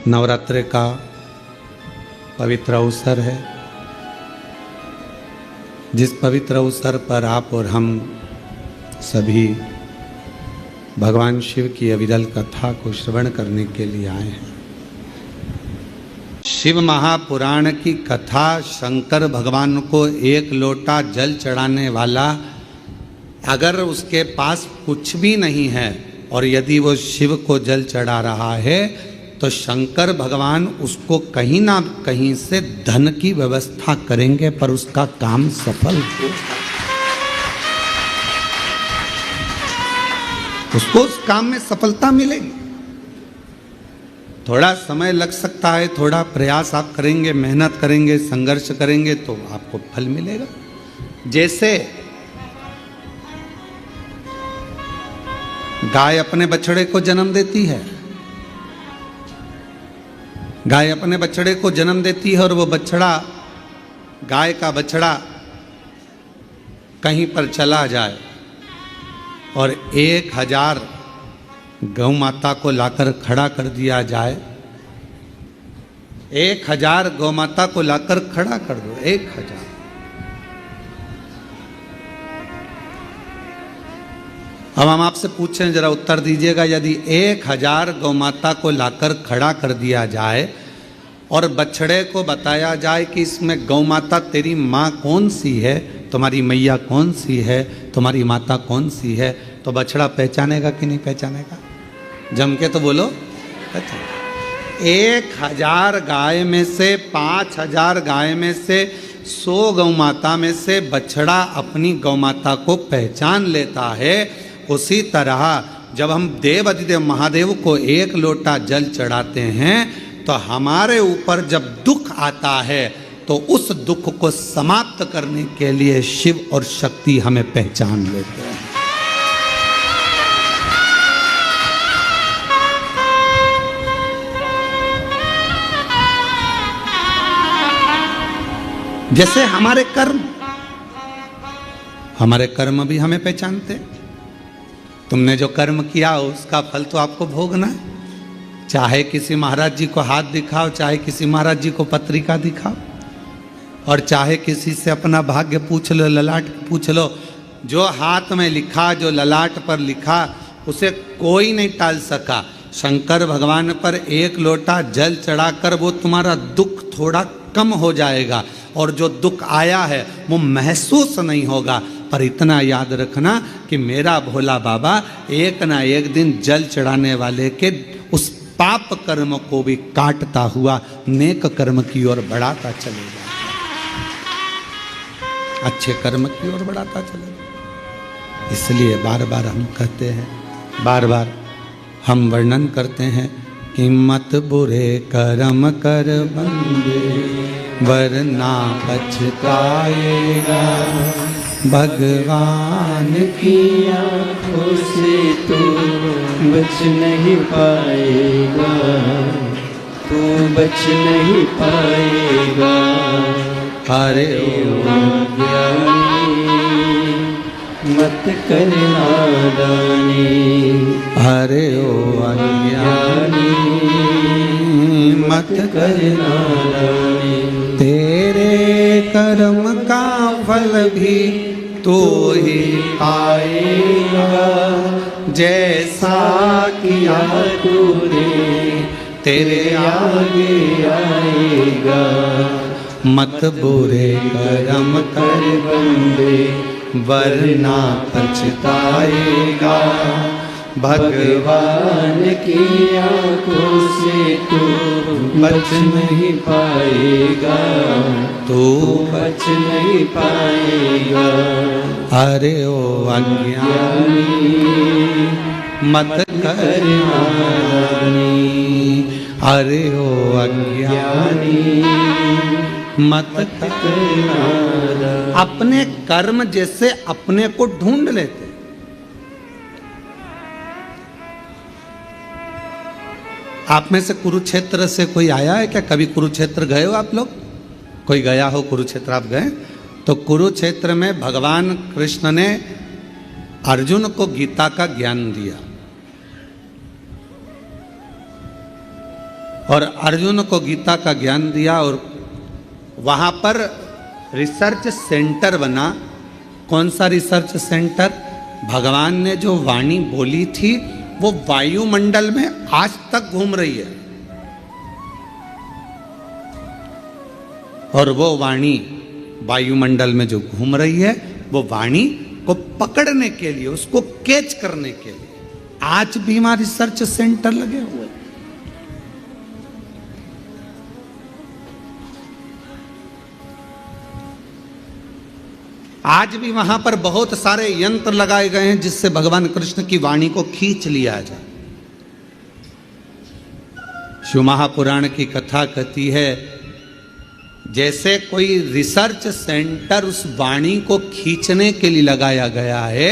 नवरात्रि का पवित्र अवसर है, जिस पवित्र अवसर पर आप और हम सभी भगवान शिव की अविरल कथा को श्रवण करने के लिए आए हैं। शिव महापुराण की कथा शंकर भगवान को एक लोटा जल चढ़ाने वाला अगर उसके पास कुछ भी नहीं है और यदि वो शिव को जल चढ़ा रहा है तो शंकर भगवान उसको कहीं ना कहीं से धन की व्यवस्था करेंगे, पर उसका काम सफल होगा। उसको उस काम में सफलता मिलेगी। थोड़ा समय लग सकता है, थोड़ा प्रयास आप करेंगे, मेहनत करेंगे, संघर्ष करेंगे तो आपको फल मिलेगा। जैसे गाय अपने बछड़े को जन्म देती है, गाय अपने बछड़े को जन्म देती है और वो बछड़ा, गाय का बछड़ा कहीं पर चला जाए और 1000 गौ माता को लाकर खड़ा कर दिया जाए, 1000 गौ माता को लाकर खड़ा कर दो, 1000। अब हम आपसे पूछें, जरा उत्तर दीजिएगा, यदि 1000 गौ माता को लाकर खड़ा कर दिया जाए और बछड़े को बताया जाए कि इसमें गौ माता तेरी माँ कौन सी है, तुम्हारी मैया कौन सी है, तुम्हारी माता कौन सी है, तो बछड़ा पहचानेगा कि नहीं पहचानेगा? जम के तो बोलो। 1000 गाय में से 5000 गाय में से 100 गौ माता में से बछड़ा अपनी गौ माता को पहचान लेता है। उसी तरह जब हम देव अधिदेव महादेव को एक लोटा जल चढ़ाते हैं तो हमारे ऊपर जब दुख आता है तो उस दुख को समाप्त करने के लिए शिव और शक्ति हमें पहचान लेते हैं। जैसे हमारे कर्म भी हमें पहचानते हैं। तुमने जो कर्म किया उसका फल तो आपको भोगना है। चाहे किसी महाराज जी को हाथ दिखाओ, चाहे किसी महाराज जी को पत्रिका दिखाओ, और चाहे किसी से अपना भाग्य पूछ लो, ललाट पूछ लो, जो हाथ में लिखा, जो ललाट पर लिखा, उसे कोई नहीं टाल सका। शंकर भगवान पर एक लोटा जल चढ़ाकर वो तुम्हारा दुख थोड़ा कम हो जाएगा और जो दुख आया है वो महसूस नहीं होगा। पर इतना याद रखना कि मेरा भोला बाबा एक ना एक दिन जल चढ़ाने वाले के उस पाप कर्म को भी काटता हुआ नेक कर्म की ओर बढ़ाता चलेगा, अच्छे कर्म की ओर बढ़ाता चलेगा। इसलिए बार बार हम कहते हैं, बार बार हम वर्णन करते हैं कि मत बुरे कर्म कर बंदे वरना पछताएगा। भगवान की आँखों से तू बच नहीं पाएगा, तू बच नहीं पाएगा। अरे ओ अज्ञानी मत कर नादानी, अरे ओ अज्ञानी मत कर नादानी। तेरे कर्म का फल भी तो ही पाएगा, जैसा किया तूने तेरे आगे आएगा। मत बुरे कर्म कर बंदे वरना पछताएगा। भगवान की आँखों से तू बच नहीं पाएगा, तू बच नहीं पाएगा। अरे ओ अज्ञानी मत कर नादानी, अरे ओ अज्ञानी मत कर नादानी। अपने कर्म जैसे अपने को ढूंढ लेते। आप में से कुरुक्षेत्र से कोई आया है क्या? कभी कुरुक्षेत्र गए हो आप लोग? कोई गया हो कुरुक्षेत्र? आप गए? तो कुरुक्षेत्र में भगवान कृष्ण ने अर्जुन को गीता का ज्ञान दिया और अर्जुन को गीता का ज्ञान दिया। और वहाँ पर रिसर्च सेंटर बना। कौन सा रिसर्च सेंटर? भगवान ने जो वाणी बोली थी वो वायुमंडल में आज तक घूम रही है। और वो वाणी वायुमंडल में जो घूम रही है, वो वाणी को पकड़ने के लिए, उसको कैच करने के लिए आज भी वहां रिसर्च सेंटर लगे हुए हैं। आज भी वहां पर बहुत सारे यंत्र लगाए गए हैं जिससे भगवान कृष्ण की वाणी को खींच लिया जाए। शिव महापुराण की कथा कहती है, जैसे कोई रिसर्च सेंटर उस वाणी को खींचने के लिए लगाया गया है,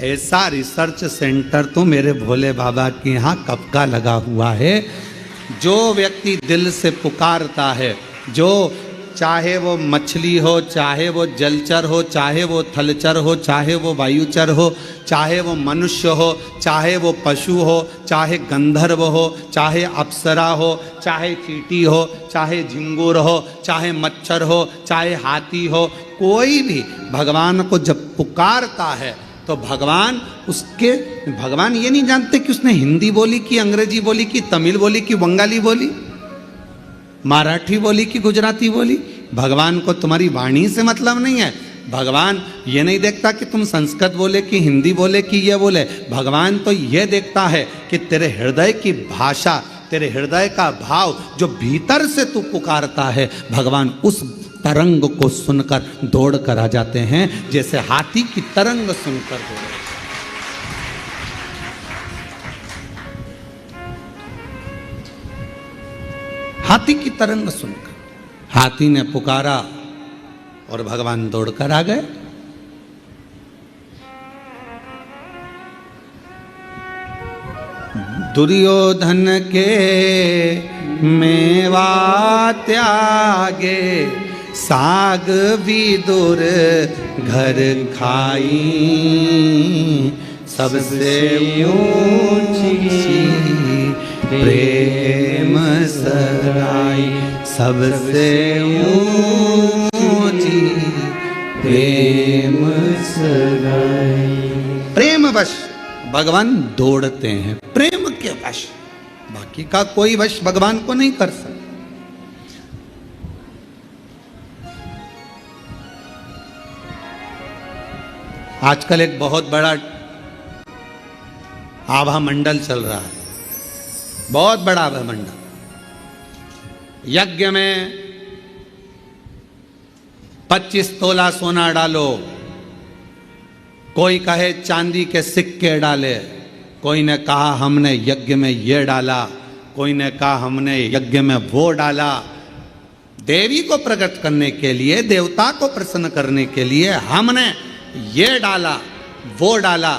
ऐसा रिसर्च सेंटर तो मेरे भोले बाबा के यहाँ कब का लगा हुआ है। जो व्यक्ति दिल से पुकारता है, जो चाहे वो मछली हो, चाहे वो जलचर हो, चाहे वो थलचर हो, चाहे वो वायुचर हो, चाहे वो मनुष्य हो, चाहे वो पशु हो, चाहे गंधर्व हो, चाहे अप्सरा हो, चाहे चींटी हो, चाहे झिंगुर हो, चाहे मच्छर हो, चाहे हाथी हो, कोई भी भगवान को जब पुकारता है तो भगवान ये नहीं जानते कि उसने हिंदी बोली कि अंग्रेजी बोली कि तमिल बोली कि बंगाली बोली, मराठी बोली कि गुजराती बोली। भगवान को तुम्हारी वाणी से मतलब नहीं है। भगवान ये नहीं देखता कि तुम संस्कृत बोले कि हिंदी बोले कि ये बोले। भगवान तो ये देखता है कि तेरे हृदय की भाषा, तेरे हृदय का भाव जो भीतर से तू पुकारता है, भगवान उस तरंग को सुनकर दौड़ कर आ जाते हैं, जैसे हाथी की तरंग सुनकर दौड़। हाथी की तरंग सुनकर हाथी ने पुकारा और भगवान दौड़कर आ गए। दुर्योधन के मेवा त्यागे, साग विदुर घर खाई, सबसे ऊंची प्रेम सगाई, सबसे ऊंची प्रेम सगाई। प्रेमवश भगवान दौड़ते हैं, प्रेम के वश। बाकी का कोई वश भगवान को नहीं कर सकता। आजकल एक बहुत बड़ा आभा मंडल चल रहा है, बहुत बड़ा आभा मंडल। यज्ञ में 25 तोला सोना डालो, कोई कहे चांदी के सिक्के डाले, कोई ने कहा हमने यज्ञ में ये डाला, कोई ने कहा हमने यज्ञ में वो डाला। देवी को प्रकट करने के लिए, देवता को प्रसन्न करने के लिए हमने ये डाला, वो डाला।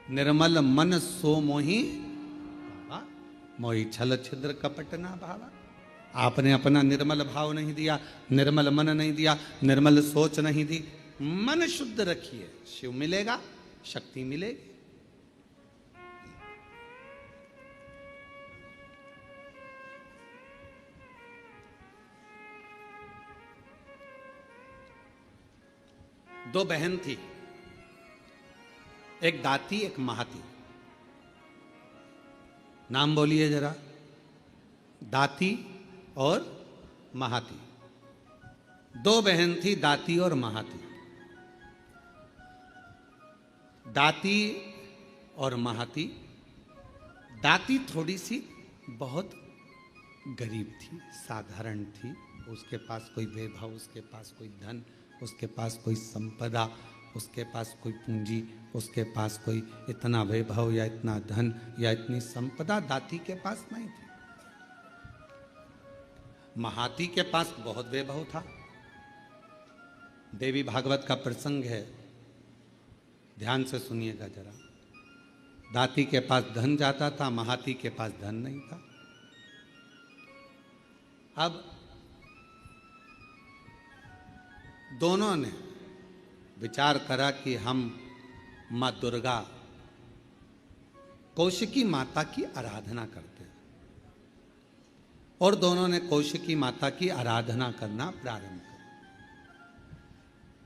निर्मल मन सो मोही, मोही छल छिद्र कपट ना भावा। आपने अपना निर्मल भाव नहीं दिया, निर्मल मन नहीं दिया, निर्मल सोच नहीं दी। मन शुद्ध रखिए, शिव मिलेगा, शक्ति मिलेगी। दो बहन थी, एक दाती एक महाती। नाम बोलिए जरा, दाती और महाती। दो बहन थी, दाती और महाती। दाती और महाती। दाती थोड़ी सी बहुत गरीब थी, साधारण थी। उसके पास कोई वैभव, उसके पास कोई धन, उसके पास कोई संपदा, उसके पास कोई पूंजी, उसके पास कोई इतना वैभव या इतना धन या इतनी संपदा दाती के पास नहीं थी। महाती के पास बहुत वैभव था। देवी भागवत का प्रसंग है, ध्यान से सुनिएगा जरा। दाती के पास धन जाता था, महाती के पास धन नहीं था। अब दोनों ने विचार करा कि हम माँ दुर्गा कौशिकी माता की आराधना करते हैं और दोनों ने कौशिकी माता की आराधना करना प्रारंभ किया।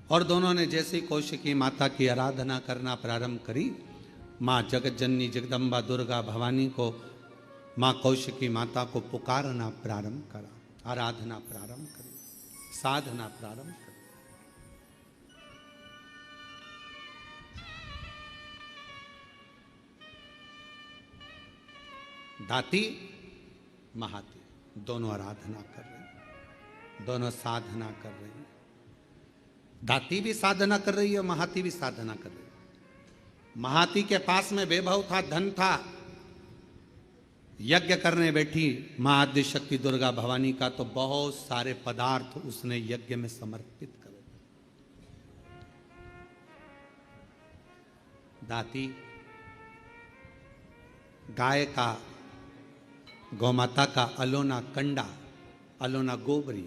और दोनों ने जैसे कौशिकी माता की आराधना करना प्रारंभ करी, माँ जगत जननी जगदम्बा दुर्गा भवानी को, माँ कौशिकी माता को पुकारना प्रारंभ करा, आराधना प्रारंभ करी, साधना प्रारंभ करी। दाती महाती दोनों आराधना कर रहे हैं, दोनों साधना कर रहे हैं। दाती भी साधना कर रही है, महाती भी साधना कर रही है। महाती के पास में वैभव था, धन था, यज्ञ करने बैठी मां आद्य शक्ति दुर्गा भवानी का, तो बहुत सारे पदार्थ उसने यज्ञ में समर्पित करे। दाती गाय का, गौमाता का अलोना कंडा, अलोना गोबरी,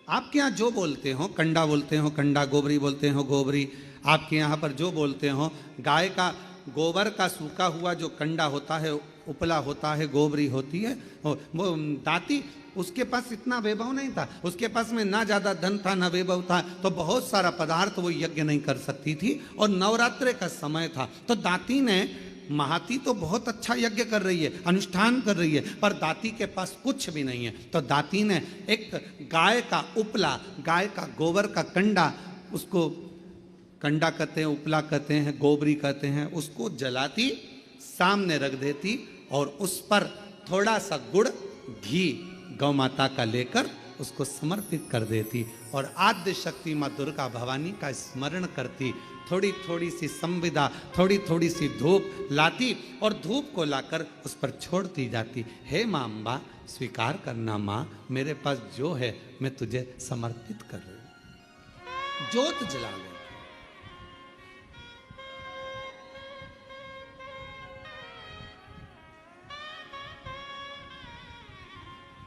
आपके यहाँ जो बोलते हो, कंडा बोलते हो कंडा, गोबरी बोलते हो गोबरी, आपके यहाँ पर जो बोलते हो, गाय का गोबर का सूखा हुआ जो कंडा होता है, उपला होता है, गोबरी होती है, वो दाती, उसके पास इतना वैभव नहीं था, उसके पास में ना ज़्यादा धन था ना वैभव था, तो बहुत सारा पदार्थ वो यज्ञ नहीं कर सकती थी, और नवरात्रे का समय था। तो दाती ने, महाती तो बहुत अच्छा यज्ञ कर रही है, अनुष्ठान कर रही है, पर दाती के पास कुछ भी नहीं है। तो दाती ने एक गाय का उपला, गाय का गोबर का कंडा, उसको कंडा कहते हैं, उपला कहते हैं, गोबरी कहते हैं, उसको जलाती, सामने रख देती और उस पर थोड़ा सा गुड़ घी गौ माता का लेकर उसको समर्पित कर देती और आद्य शक्ति माँ दुर्गा भवानी का स्मरण करती। थोड़ी थोड़ी सी संविदा, थोड़ी थोड़ी सी धूप लाती और धूप को लाकर उस पर छोड़ती जाती। हे माँ अम्बा, स्वीकार करना माँ, मेरे पास जो है मैं तुझे समर्पित कर रही हूँ। ज्योत जला ले,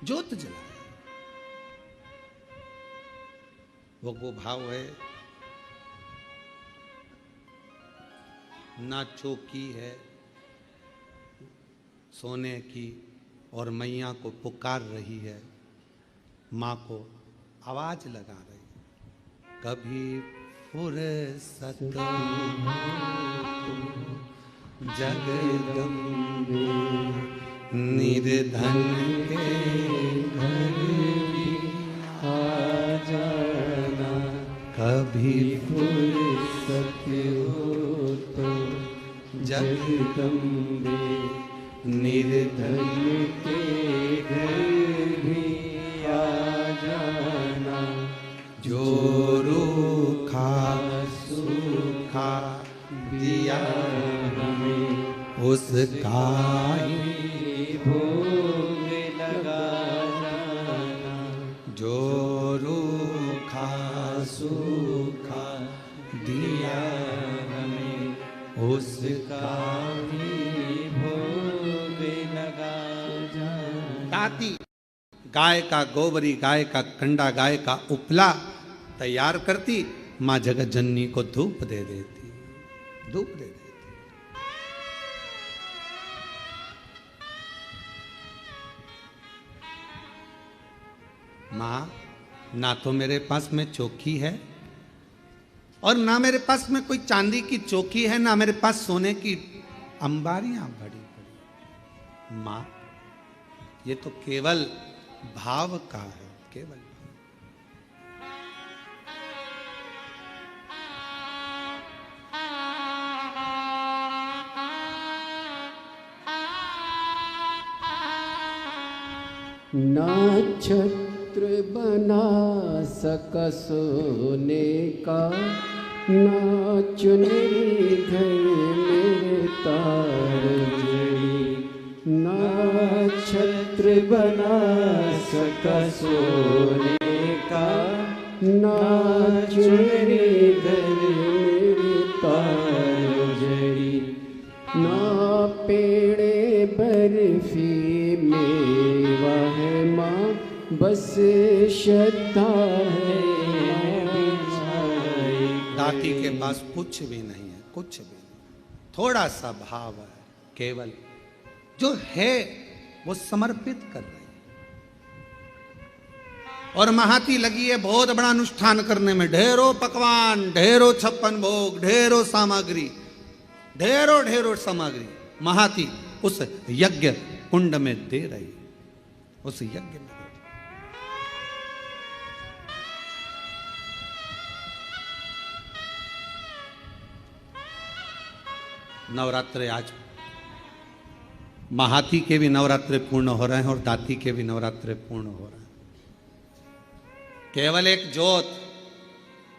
ज्योत जला, वो भाव है, ना चौकी है सोने की और मैया को पुकार रही है, माँ को आवाज लगा रही है, कभी फुर्सत जगदम्बे निर्धन के घर भी आ जाना, कभी फुर्सत हो तो जगदम्बे निर्धन के घर भी आ जाना, जो रूखा सूखा दिया हमें उसका ही भोग लगा जाना, जो रूखा सूखा दिया हमें उसका ही भोग लगा जाना। दाती गाय का गोबरी, गाय का कंडा, गाय का उपला तैयार करती, माँ जगत जननी को धूप दे देती, धूप दे देती। माँ, ना तो मेरे पास में चौकी है और ना मेरे पास में कोई चांदी की चौकी है, ना मेरे पास सोने की अंबारियां बड़ी बड़ी। माँ, ये तो केवल भाव का है, केवल। ना छत्र बना सका सोने का, ना चुनरी घर मेरे तार जड़ी, ना छत्र बना सका सोने का, ना चुनरी घर मेरे तार जड़ी, ना पेड़े बर्फी मेवा है माँ, बस श्रद्धा है। दाती के पास कुछ भी नहीं है, कुछ भी नहीं, थोड़ा सा भाव है, केवल जो है वो समर्पित कर रहे हैं। और महाती लगी है बहुत बड़ा अनुष्ठान करने में, ढेरों पकवान, ढेरों 56 भोग, ढेरों सामग्री, ढेरों सामग्री महाती उस यज्ञ कुंड में दे रही, उस यज्ञ में दे रही। नवरात्रे आज महाती के भी नवरात्रे पूर्ण हो रहे हैं और दाती के भी नवरात्रे पूर्ण हो रहे हैं। केवल एक जोत,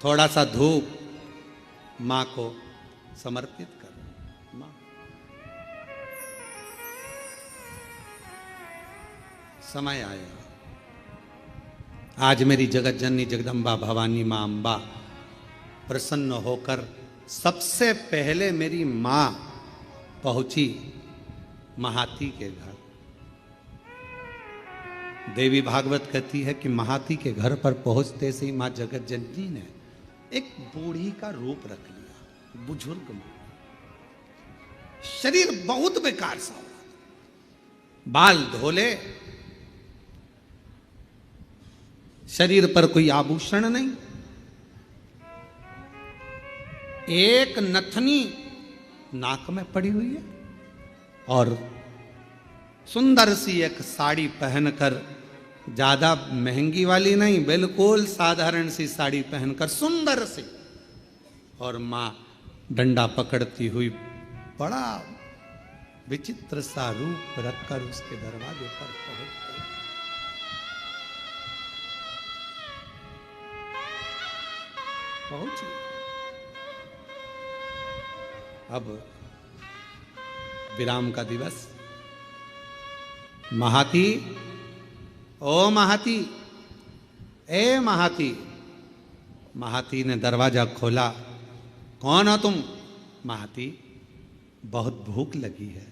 थोड़ा सा धूप मां को समर्पित कर। मां समय आया, आज मेरी जगत जननी जगदम्बा भवानी मां अंबा प्रसन्न होकर सबसे पहले मेरी मां पहुंची महाती के घर। देवी भागवत कहती है कि महाती के घर पर पहुंचते से ही मां जगत जननी ने एक बूढ़ी का रूप रख लिया, बुजुर्ग में, शरीर बहुत बेकार सा हुआ, बाल धोले, शरीर पर कोई आभूषण नहीं, एक नथनी नाक में पड़ी हुई है और सुंदर सी एक साड़ी पहनकर, ज्यादा महंगी वाली नहीं, बिल्कुल साधारण सी साड़ी पहनकर सुंदर सी, और मां डंडा पकड़ती हुई बड़ा विचित्र सा रूप रखकर उसके दरवाजे पर पहुंच गई। पहुंची। अब विराम का दिवस। महाती, ओ महाती, ए महाती। महाती ने दरवाजा खोला। कौन हो तुम? महाती, बहुत भूख लगी है,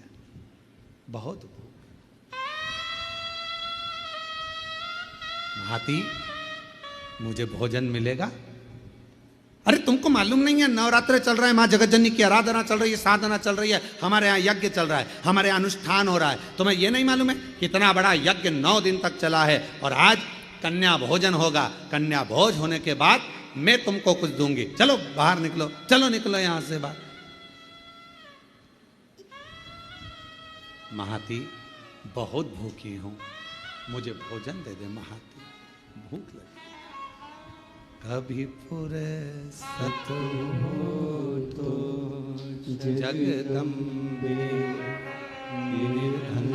बहुत भूख। महाती, मुझे भोजन मिलेगा? अरे तुमको मालूम नहीं है नवरात्र चल रहा है, मां जगत जननी की आराधना चल रही है, साधना चल रही है, हमारे यहाँ यज्ञ चल रहा है, हमारे यहाँ अनुष्ठान हो रहा है। तुम्हें यह नहीं मालूम है कितना बड़ा यज्ञ 9 दिन तक चला है और आज कन्या भोजन होगा। कन्या भोज होने के बाद मैं तुमको कुछ दूंगी। चलो बाहर निकलो, चलो निकलो यहां से बाहर। महाती, बहुत भूखी हूं, मुझे भोजन दे दे महाती, भूख लगी। कभी फुर्सत हो तो जगदम्बे निर्धन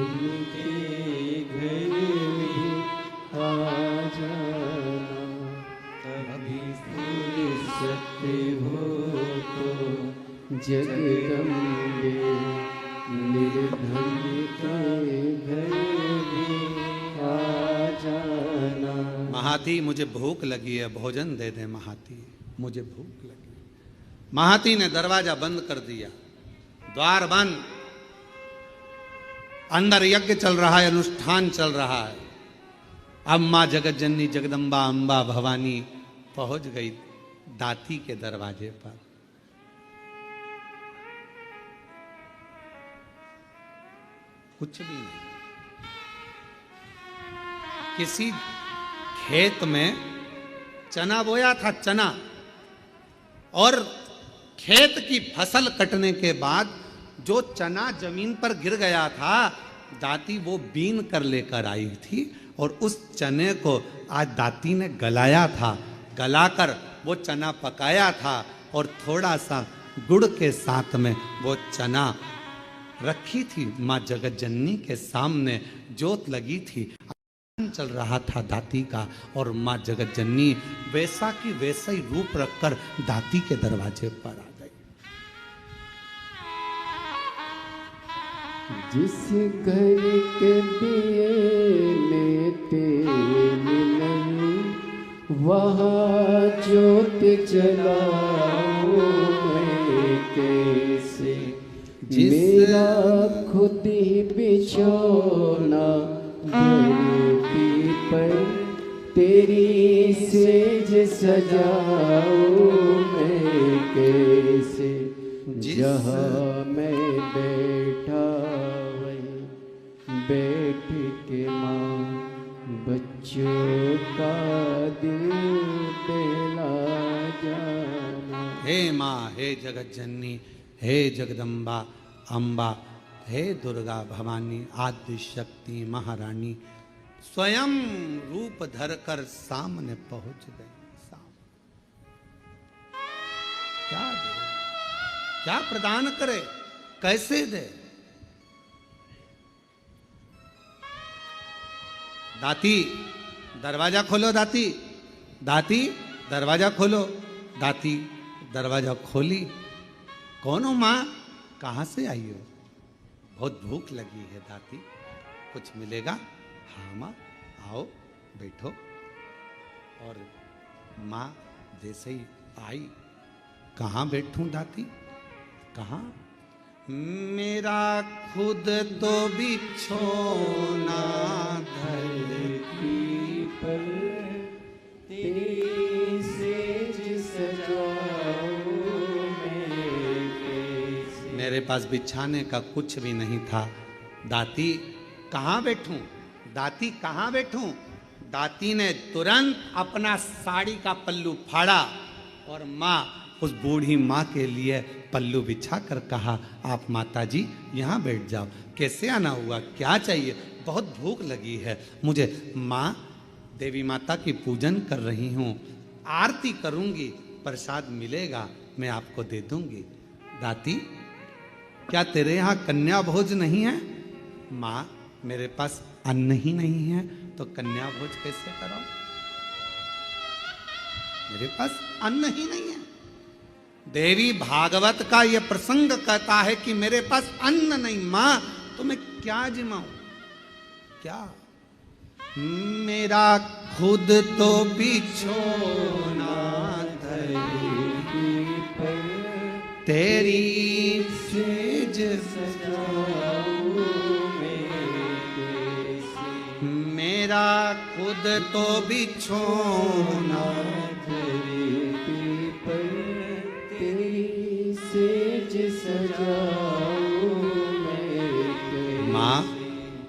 के घर में आ जाना। कभी फुर्सत हो तो जगदम्बे निर्धन के घर में आ जाना। महाती, मुझे भूख लगी है, भोजन दे दे महाती, मुझे भूख लगी। महाती ने दरवाजा बंद कर दिया, द्वार बंद। अंदर यज्ञ चल रहा है, अनुष्ठान चल रहा है। अब मां जगत जननी जगदम्बा अंबा भवानी पहुंच गई दाती के दरवाजे पर। कुछ भी नहीं, किसी खेत में चना बोया था, चना, और खेत की फसल कटने के बाद जो चना जमीन पर गिर गया था, दाती वो बीन कर लेकर आई थी और उस चने को आज दाती ने गलाया था। गलाकर वो चना पकाया था और थोड़ा सा गुड़ के साथ में वो चना रखी थी मां जगत जननी के सामने। जोत लगी थी, चल रहा था दाती का, और मां जगत जननी वैसा की वैसा ही रूप रखकर दाती के दरवाजे पर आ गई। जिस घर के दिए में तेल नहीं, वहाँ ज्योत जलाऊं मैं कैसे। मेरा खुद ही बिछौना धरती पर, तेरी सेज सजाऊं मैं कैसे। जहाँ मैं बैठा बैठ के माँ बच्चों का दिल बहला जाना। हे माँ, हे जगत जननी, हे जगदम्बा अम्बा, हे दुर्गा भवानी, आदि शक्ति महारानी स्वयं रूप धरकर सामने पहुंच गई। क्या दे, क्या प्रदान करे, कैसे दे? दाती दरवाजा खोलो, दाती, दाती दरवाजा खोलो। दाती दरवाजा खोली। कौन हो माँ, कहाँ से आई हो? बहुत भूख लगी है दाती, कुछ मिलेगा? हाँ माँ, आओ बैठो। और माँ जैसे ही आई, कहाँ बैठूं दाती, कहाँ? मेरा खुद तो बिछोना धरती पर तेरी सेज सजाऊं मैं कैसे। मेरे पास बिछाने का कुछ भी नहीं था। दाती कहाँ बैठूं, दाती कहाँ बैठूं? दाती ने तुरंत अपना साड़ी का पल्लू फाड़ा और माँ, उस बूढ़ी माँ के लिए पल्लू बिछा कर कहा, आप माता जी यहाँ बैठ जाओ। कैसे आना हुआ, क्या चाहिए? बहुत भूख लगी है मुझे। माँ, देवी माता की पूजन कर रही हूँ, आरती करूँगी, प्रसाद मिलेगा मैं आपको दे दूँगी। दाती, क्या तेरे यहाँ कन्या भोज नहीं है? माँ, मेरे पास अन्न ही नहीं है तो कन्या भोज कैसे करो? मेरे पास अन्न ही नहीं है। देवी भागवत का यह प्रसंग कहता है कि मेरे पास अन्न नहीं। मां, तो मैं क्या जिमाऊं, क्या? मेरा खुद तो बिछोना धरती पर तेरी सेज सजाऊं मैं कैसे। मेरा खुद तो बिछोना धरती पर तेरी सेज सजाऊं मैं कैसे। माँ,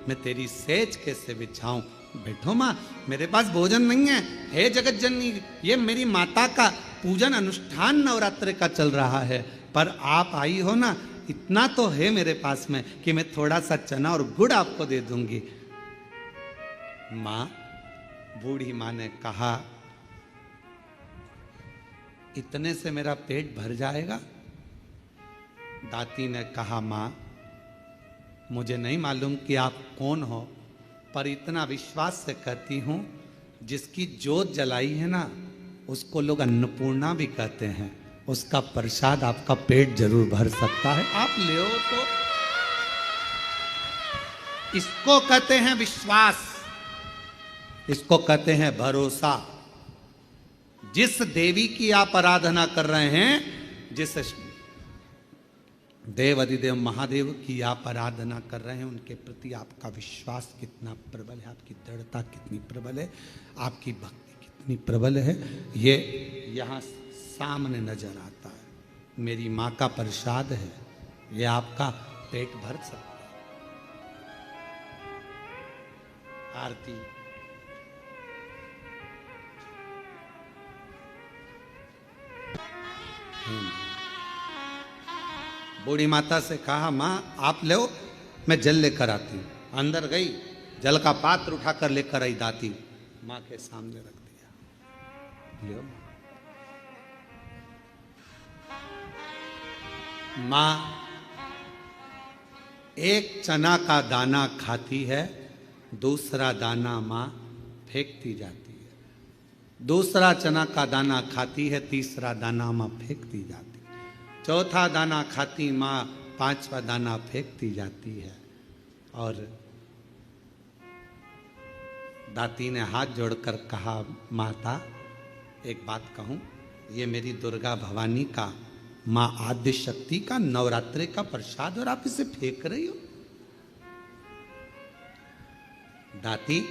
मैं तेरी सेज कैसे बिछाऊं? बैठो माँ, मेरे पास भोजन नहीं है। हे जगत जननी, ये मेरी माता का पूजन अनुष्ठान नवरात्र का चल रहा है, पर आप आई हो ना, इतना तो है मेरे पास में कि मैं थोड़ा सा चना और गुड़ आपको दे दूंगी। माँ, बूढ़ी माँ ने कहा, इतने से मेरा पेट भर जाएगा? दाती ने कहा, माँ, मुझे नहीं मालूम कि आप कौन हो, पर इतना विश्वास से कहती हूं, जिसकी जोत जलाई है ना, उसको लोग अन्नपूर्णा भी कहते हैं। उसका प्रसाद आपका पेट जरूर भर सकता है, आप ले तो। इसको कहते हैं विश्वास, इसको कहते हैं भरोसा। जिस देवी की आप आराधना कर रहे हैं, जिस देव अधिदेव महादेव की आप आराधना कर रहे हैं, उनके प्रति आपका विश्वास कितना प्रबल है, आपकी दृढ़ता कितनी प्रबल है, आपकी भक्ति कितनी प्रबल है, ये यहाँ सामने नजर आता है। मेरी माँ का प्रसाद है, ये आपका पेट भर सकता है। आरती। बूढ़ी माता से कहा, माँ आप ले, मैं जल लेकर आती हूँ। अंदर गई, जल का पात्र उठाकर लेकर आई। दाती माँ के सामने रख दिया। लियो। माँ एक चना का दाना खाती है, दूसरा दाना माँ फेंकती जाती है। दूसरा चना का दाना खाती है, तीसरा दाना माँ फेंकती जाती है। चौथा दाना खाती माँ, पांचवा दाना फेंकती जाती है। और दाती ने हाथ जोड़कर कहा, माता एक बात कहूँ, ये मेरी दुर्गा भवानी का, माँ आद्य शक्ति का नवरात्रि का प्रसाद और आप इसे फेंक रही हो। दाती,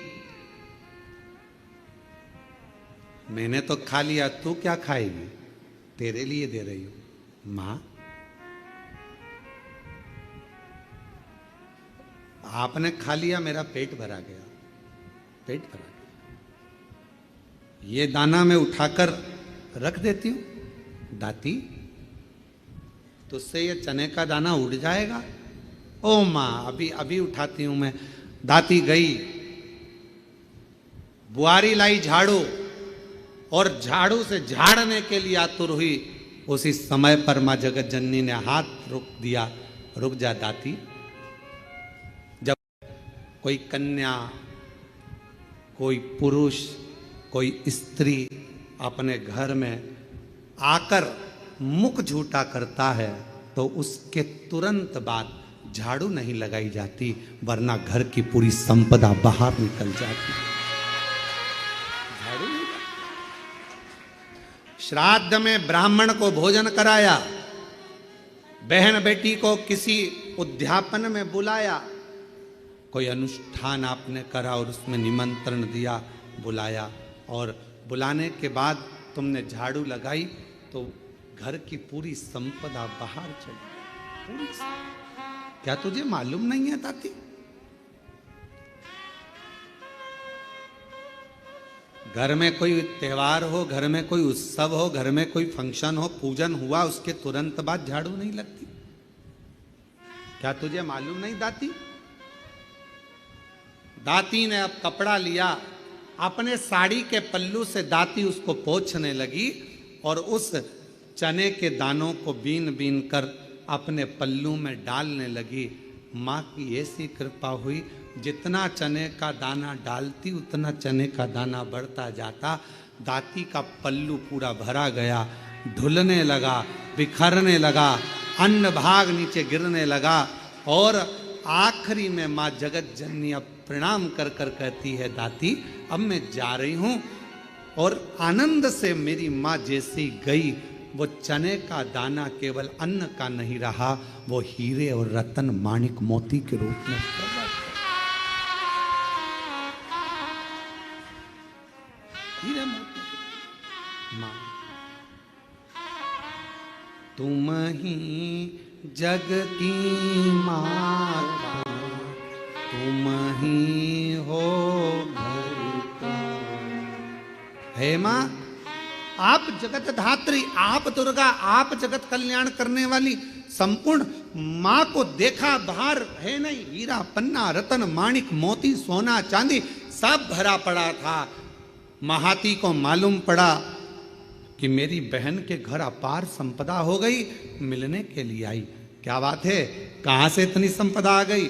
मैंने तो खा लिया, तू क्या खाएगी? तेरे लिए दे रही हूं। मां, आपने खा लिया, मेरा पेट भरा गया, पेट भरा गया। ये दाना मैं उठाकर रख देती हूं दाती, तो उससे ये चने का दाना उड़ जाएगा। ओ माँ, अभी अभी उठाती हूं मैं। दाती गई, बुआरी लाई झाड़ू, और झाड़ू से झाड़ने के लिए आतुर हुई। उसी समय पर मां जगत जननी ने हाथ रोक दिया, रुक जा दाती। जब कोई कन्या, कोई पुरुष, कोई स्त्री अपने घर में आकर मुख झूठा करता है तो उसके तुरंत बाद झाड़ू नहीं लगाई जाती, वरना घर की पूरी संपदा बाहर निकल जाती। झाड़ू नहीं। श्राद्ध में ब्राह्मण को भोजन कराया, बहन बेटी को किसी उद्यापन में बुलाया, कोई अनुष्ठान आपने करा और उसमें निमंत्रण दिया, बुलाया, और बुलाने के बाद तुमने झाड़ू लगाई तो घर की पूरी संपदा बाहर चली, पूरी। क्या तुझे मालूम नहीं है ताती? घर में कोई त्योहार हो, घर में कोई उत्सव हो, घर में कोई फंक्शन हो, पूजन हुआ, उसके तुरंत बाद झाड़ू नहीं लगती। क्या तुझे मालूम नहीं दाती? दाती ने अब कपड़ा लिया, अपने साड़ी के पल्लू से दाती उसको पोंछने लगी और उस चने के दानों को बीन बीन कर अपने पल्लू में डालने लगी। माँ की ऐसी कृपा हुई, जितना चने का दाना डालती उतना चने का दाना बढ़ता जाता। दाती का पल्लू पूरा भरा गया, ढुलने लगा, बिखरने लगा, अन्न भाग नीचे गिरने लगा, और आखिरी में माँ जगत जननी अब प्रणाम कर कर कहती है, दाती अब मैं जा रही हूं। और आनंद से मेरी माँ जैसी गई, वो चने का दाना केवल अन्न का नहीं रहा, वो हीरे और रतन माणिक मोती के रूप में हीरे मोती। माँ तुम ही जग की माता, तुम ही हो घर का। हे माँ, आप जगत धात्री, आप दुर्गा, आप जगत कल्याण करने वाली संपूर्ण माँ को देखा, बाहर है नहीं, हीरा पन्ना रतन माणिक मोती सोना चांदी सब भरा पड़ा था। महाती को मालूम पड़ा कि मेरी बहन के घर अपार संपदा हो गई, मिलने के लिए आई। क्या बात है, कहां से इतनी संपदा आ गई?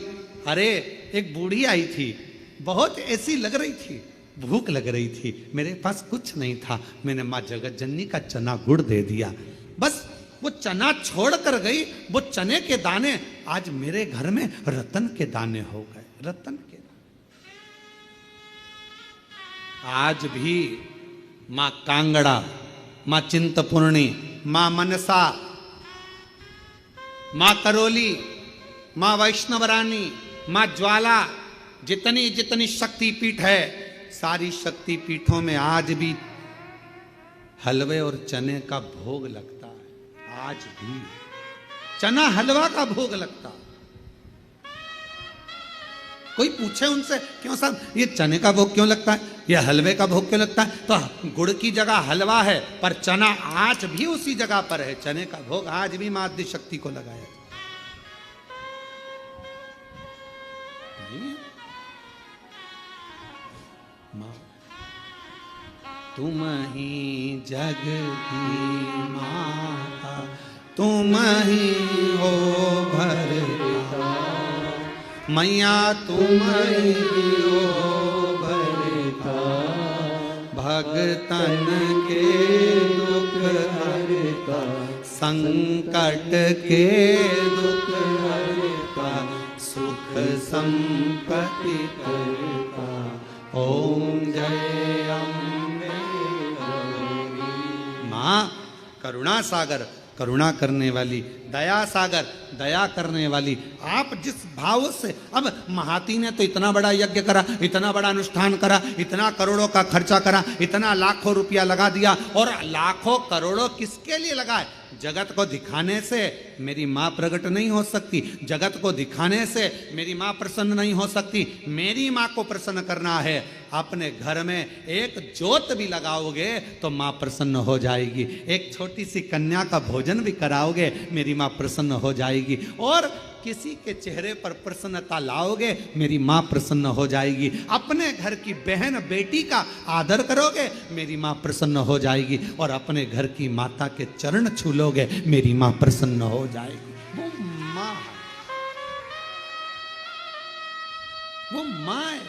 अरे एक बूढ़ी आई थी, बहुत ऐसी लग रही थी, भूख लग रही थी, मेरे पास कुछ नहीं था, मैंने माँ जगत जननी का चना गुड़ दे दिया। बस वो चना छोड़ कर गई, वो चने के दाने आज मेरे घर में रतन के दाने हो गए, रतन के दाने। आज भी माँ कांगड़ा, माँ चिंतपूर्णी, माँ मनसा, माँ करोली, माँ वैष्णवरानी, माँ ज्वाला, जितनी जितनी शक्तिपीठ है, सारी शक्तिपीठों में आज भी हलवे और चने का भोग लगता है। आज भी चना हलवा का भोग लगता है। कोई पूछे उनसे, क्यों साहब ये चने का भोग क्यों लगता है, ये हलवे का भोग क्यों लगता है? तो गुड़ की जगह हलवा है, पर चना आज भी उसी जगह पर है। चने का भोग आज भी मां आदि शक्ति को लगाया। मां तुम ही जग की माता, तुम ही हो भरता, मैया तुम ही हो भरता, भगतन के दुख हरता, संकट के दुख हरता, सुख संपत्ति करता। ओम जय अम्बे गौरी। माँ करुणा सागर, करुणा करने वाली, दया सागर, दया करने वाली। आप जिस भाव से, अब महाती ने तो इतना बड़ा यज्ञ करा, इतना बड़ा अनुष्ठान करा, इतना करोड़ों का खर्चा करा, इतना लाखों रुपया लगा दिया, और लाखों करोड़ों किसके लिए लगाए? जगत को दिखाने से मेरी माँ प्रकट नहीं हो सकती। जगत को दिखाने से मेरी माँ प्रसन्न नहीं हो सकती। मेरी माँ को प्रसन्न करना है, अपने घर में एक ज्योत भी लगाओगे तो माँ प्रसन्न हो जाएगी। एक छोटी सी कन्या का भोजन भी कराओगे, मेरी माँ प्रसन्न हो जाएगी। और किसी के चेहरे पर प्रसन्नता लाओगे, मेरी माँ प्रसन्न हो जाएगी। अपने घर की बहन बेटी का आदर करोगे, मेरी माँ प्रसन्न हो जाएगी। और अपने घर की माता के चरण छू लोगे, मेरी माँ प्रसन्न हो जाएगी। वो माँ, वो माँ है।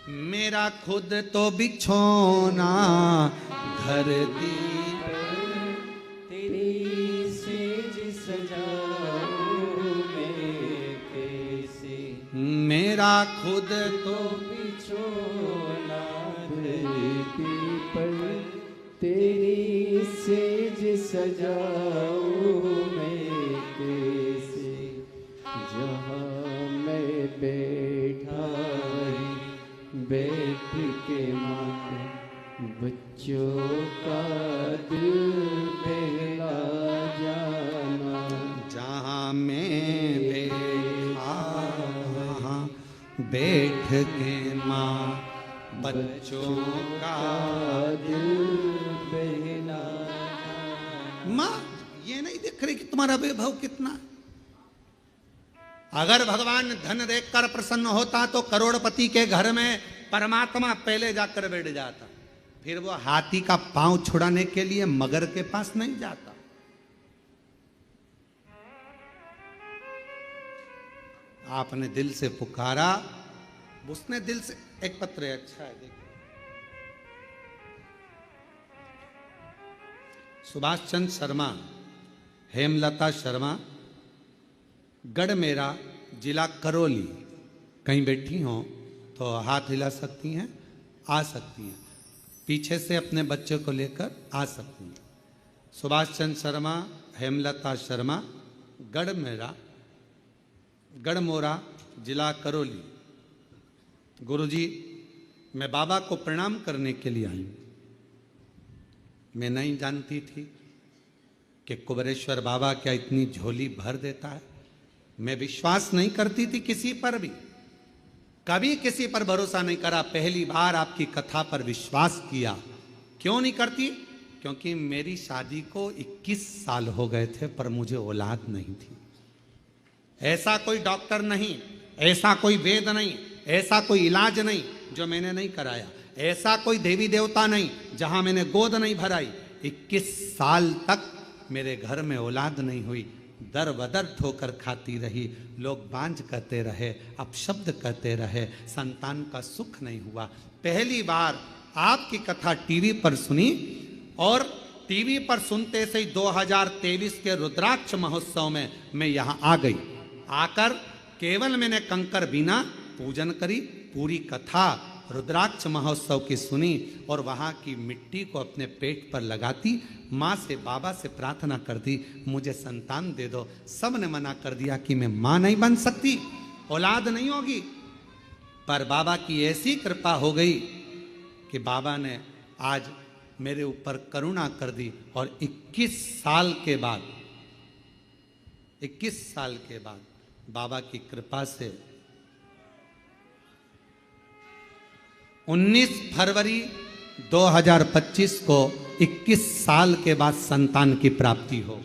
मेरा खुद तो बिछोना घर दी, तेरी सेज सजाऊं मैं कैसे। मेरा खुद तो बिछोना धरती पर, तेरी सेज सजाऊं मैं कैसे। जहाँ मैं बैठा बैठ के माथे बच्चों का दिल बहला जाना। जहाँ मैं बैठा बैठ के माँ बच्चों का दिल बहला। माँ ये नहीं देख रही कि तुम्हारा वैभव कितना है? अगर भगवान धन देखकर प्रसन्न होता तो करोड़पति के घर में परमात्मा पहले जाकर बैठ जाता। फिर वो हाथी का पांव छुड़ाने के लिए मगर के पास नहीं जाता। आपने दिल से पुकारा, उसने दिल से। एक पत्र है, अच्छा है, देखिए। सुभाष चंद्र शर्मा, हेमलता शर्मा, गढ़मेरा, जिला करौली। कहीं बैठी हो तो हाथ हिला सकती हैं, आ सकती हैं। पीछे से अपने बच्चे को लेकर आ सकती हैं। सुभाष चंद्र शर्मा, हेमलता शर्मा, गढ़मेरा, गढ़मोरा, जिला करौली। गुरुजी, मैं बाबा को प्रणाम करने के लिए आई हूँ। मैं नहीं जानती थी कि कुबेरेश्वर बाबा क्या इतनी झोली भर देता है। मैं विश्वास नहीं करती थी किसी पर भी, कभी किसी पर भरोसा नहीं करा। पहली बार आपकी कथा पर विश्वास किया। क्यों नहीं करती? क्योंकि मेरी शादी को 21 साल हो गए थे, पर मुझे औलाद नहीं थी। ऐसा कोई डॉक्टर नहीं, ऐसा कोई वेद नहीं, ऐसा कोई इलाज नहीं जो मैंने नहीं कराया, ऐसा कोई देवी देवता नहीं जहां मैंने गोद नहीं भराई। 21 साल तक मेरे घर में औलाद नहीं हुई। दर बदर ठोकर खाती रही, लोग बांझ कहते रहे, अपशब्द कहते रहे, संतान का सुख नहीं हुआ। पहली बार आपकी कथा टीवी पर सुनी, और टीवी पर सुनते से ही 2023 के रुद्राक्ष महोत्सव में मैं यहाँ आ गई। आकर केवल मैंने कंकर बीना पूजन करी, पूरी कथा रुद्राक्ष महोत्सव की सुनी, और वहाँ की मिट्टी को अपने पेट पर लगाती, माँ से बाबा से प्रार्थना कर दी, मुझे संतान दे दो। सब ने मना कर दिया कि मैं माँ नहीं बन सकती, औलाद नहीं होगी। पर बाबा की ऐसी कृपा हो गई कि बाबा ने आज मेरे ऊपर करुणा कर दी, और 21 साल के बाद 21 साल के बाद बाबा की कृपा से 19 फरवरी 2025 को 21 साल के बाद संतान की प्राप्ति हो।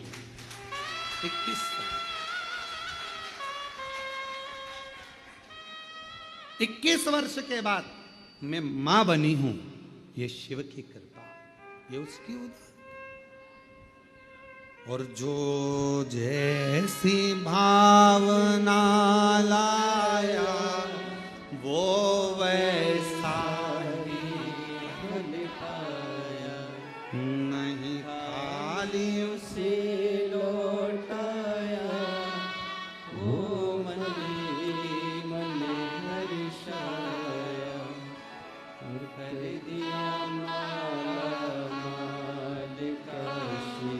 21 वर्ष के बाद मैं मां बनी हूं। ये शिव की कृपा, ये उसकी उदार। और जो जैसी भावना लाया वो वैसा ही फल पाया। नहीं, खाली उसे लौटाया, वो मन मन हर्षाया। और कर दिया माला माल काशी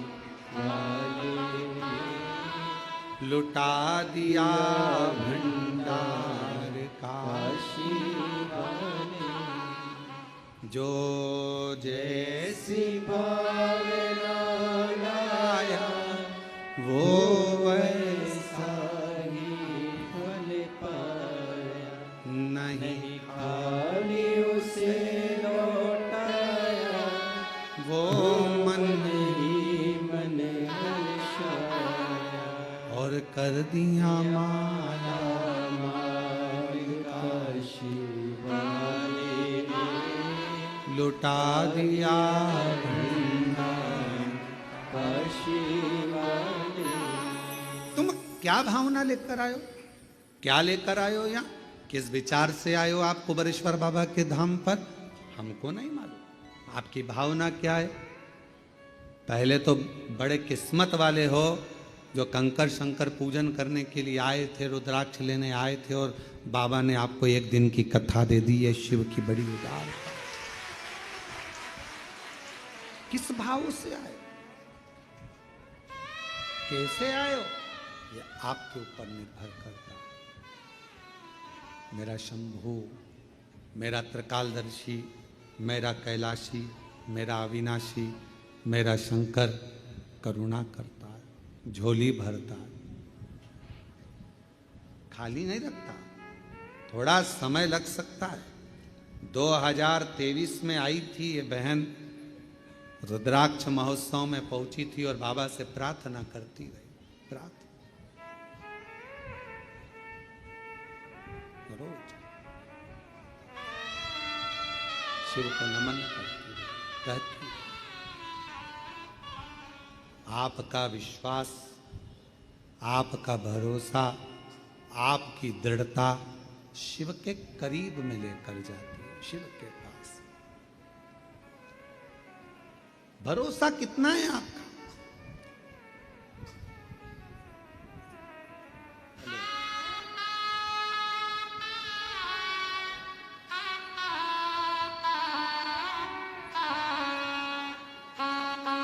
वाले ने। लुटा दिया भंडार का। काशी वाले जो जैसी सी भावना लाया, वो नहीं खाली उसे लौटाया, वो मन ही मन हर्षाया, और कर दिया माला माल काशी वाले ने, लुटा दिया काशी वाले। तुम क्या भावना लेकर आयो, क्या लेकर आयो यहाँ, किस विचार से आयो आप कुबेरेश्वर बाबा के धाम पर, हमको नहीं मालूम। आपकी भावना क्या है? पहले तो बड़े किस्मत वाले हो जो कंकर शंकर पूजन करने के लिए आए थे, रुद्राक्ष लेने आए थे, और बाबा ने आपको एक दिन की कथा दे दी है शिव की बड़ी उदार। किस भाव से आए, कैसे आए हो, ये आपके ऊपर निर्भर करता है। मेरा शंभु, मेरा त्रिकालदर्शी, मेरा कैलाशी, मेरा अविनाशी, मेरा शंकर करुणा करता है, झोली भरता है, खाली नहीं रखता। थोड़ा समय लग सकता है। 2023 में आई थी ये बहन, रुद्राक्ष महोत्सव में पहुंची थी और बाबा से प्रार्थना करती रही, प्रार्थना रोज शिव को नमन करती रही, कहती आपका विश्वास, आपका भरोसा, आपकी दृढ़ता शिव के करीब में लेकर जाती है। शिव के पास भरोसा कितना है आपका?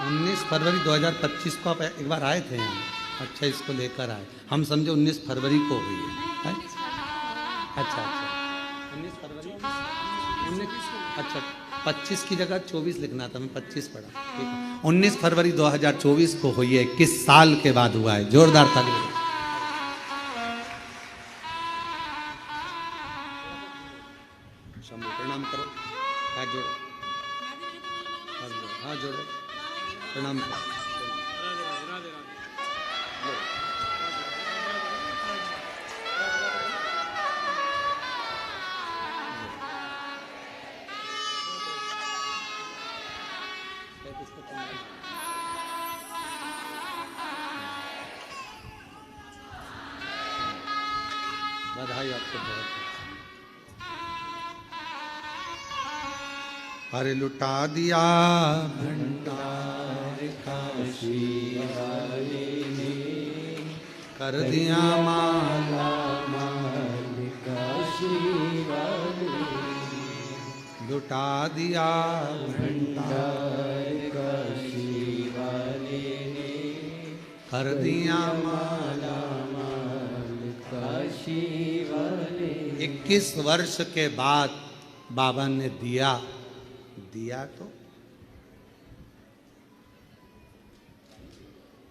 19 फरवरी 2025 को आप एक बार आए थे यहाँ। अच्छा, इसको लेकर आए, हम समझे 19 फरवरी को हुई है। अच्छा, 19 फरवरी 19, अच्छा 25 की जगह 24 लिखना था, मैं 25 पढ़ा, ठीक है। 19 फरवरी 2024 को हुई है, किस साल के बाद हुआ है? जोरदार ताली बजाओ। शंभू प्रणाम करो, हाथ जोड़ो, हाँ जोड़ो, प्रणाम करो। बधाई आपको बहुत। अरे लुटा दिया भंडार काशी वाले ने, कर दिया माला माल काशी वाले, लुटा दिया भंडार काशी वाले ने, कर दिया माला माल काशी वाले। 21 वर्ष के बाद बाबा ने दिया तो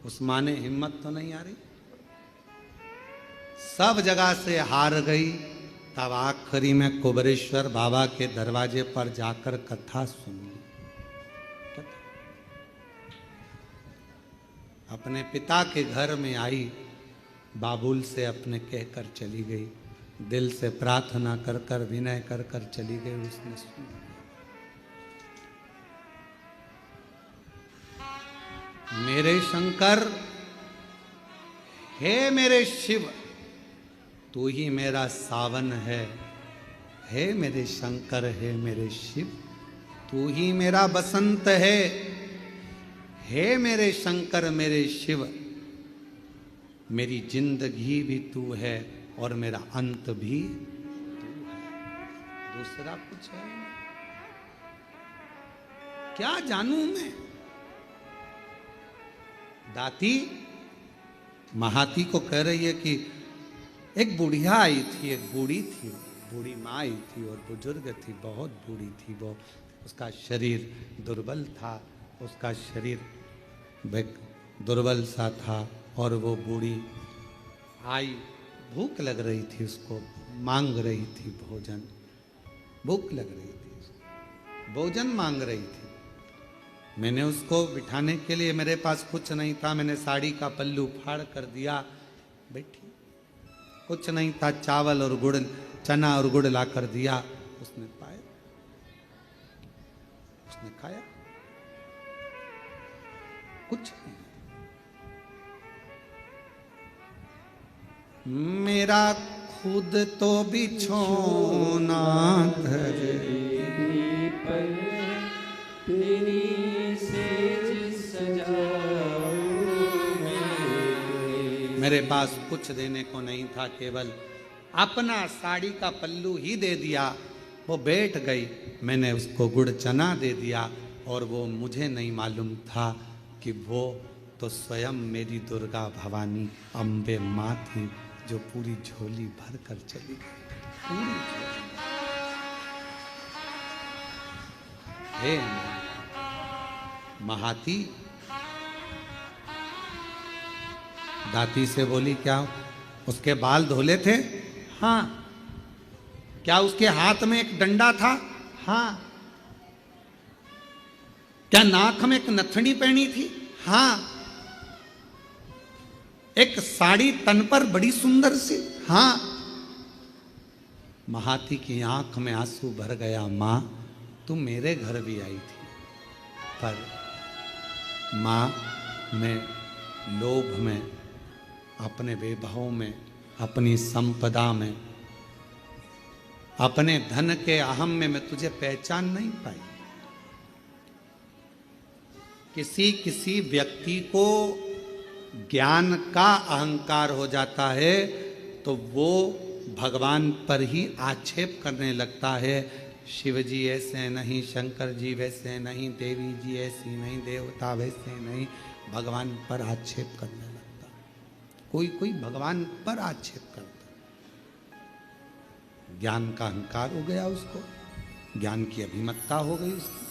उस माँ ने हिम्मत तो नहीं आ रही, सब जगह से हार गई। तब आखिरी में कुबेरेश्वर बाबा के दरवाजे पर जाकर कथा सुनी। अपने पिता के घर में आई, बाबुल से अपने कहकर चली गई, दिल से प्रार्थना कर कर विनय कर कर चली गई। उसने सुना, मेरे शंकर, हे मेरे शिव, तू ही मेरा सावन है। हे मेरे शंकर, हे मेरे शिव, तू ही मेरा बसंत है। हे मेरे शंकर, मेरे शिव, मेरी जिंदगी भी तू है और मेरा अंत भी तू है, दूसरा कुछ है नहीं। क्या जानूं मैं? दाती महाती को कह रही है कि एक बुढ़िया आई थी, एक बूढ़ी थी, बूढ़ी माँ आई थी और बुजुर्ग थी, बहुत बूढ़ी थी वो, उसका शरीर दुर्बल था, उसका शरीर दुर्बल सा था। और वो बूढ़ी आई, भूख लग रही थी उसको, मांग रही थी भोजन, भूख लग रही थी उसको, भोजन मांग रही थी। मैंने उसको बिठाने के लिए, मेरे पास कुछ नहीं था, मैंने साड़ी का पल्लू फाड़ कर दिया, बैठी, कुछ नहीं था, चावल और गुड़, चना और गुड़ ला कर दिया, उसने पाया, उसने खाया, कुछ नहीं। मेरा खुद तो बिछोना धरे पर तेरी सेज सजाऊं मेरे पास कुछ देने को नहीं था, केवल अपना साड़ी का पल्लू ही दे दिया। वो बैठ गई, मैंने उसको गुड़ चना दे दिया, और वो मुझे नहीं मालूम था कि वो तो स्वयं मेरी दुर्गा भवानी अम्बे माँ थी, जो पूरी झोली भर कर चली गई, पूरी झोली। हे महाती दाती से बोली, क्या उसके बाल धोले थे? हाँ। क्या उसके हाथ में एक डंडा था? हाँ। क्या नाक में एक नथनी पहनी थी? हाँ। एक साड़ी तन पर बड़ी सुंदर सी? हाँ। महाती की आंख में आंसू भर गया। मां, तुम मेरे घर भी आई थी, पर मां, मैं लोभ में, अपने वैभव में, अपनी संपदा में, अपने धन के अहम में मैं तुझे पहचान नहीं पाई। किसी किसी व्यक्ति को ज्ञान का अहंकार हो जाता है तो वो भगवान पर ही आक्षेप करने लगता है। शिव जी ऐसे नहीं, शंकर जी वैसे नहीं, देवी जी ऐसी नहीं, देवता वैसे नहीं, भगवान पर आक्षेप करने लगता। कोई कोई भगवान पर आक्षेप करता। ज्ञान का अहंकार हो गया उसको, ज्ञान की अभिमत्ता हो गई उसकी,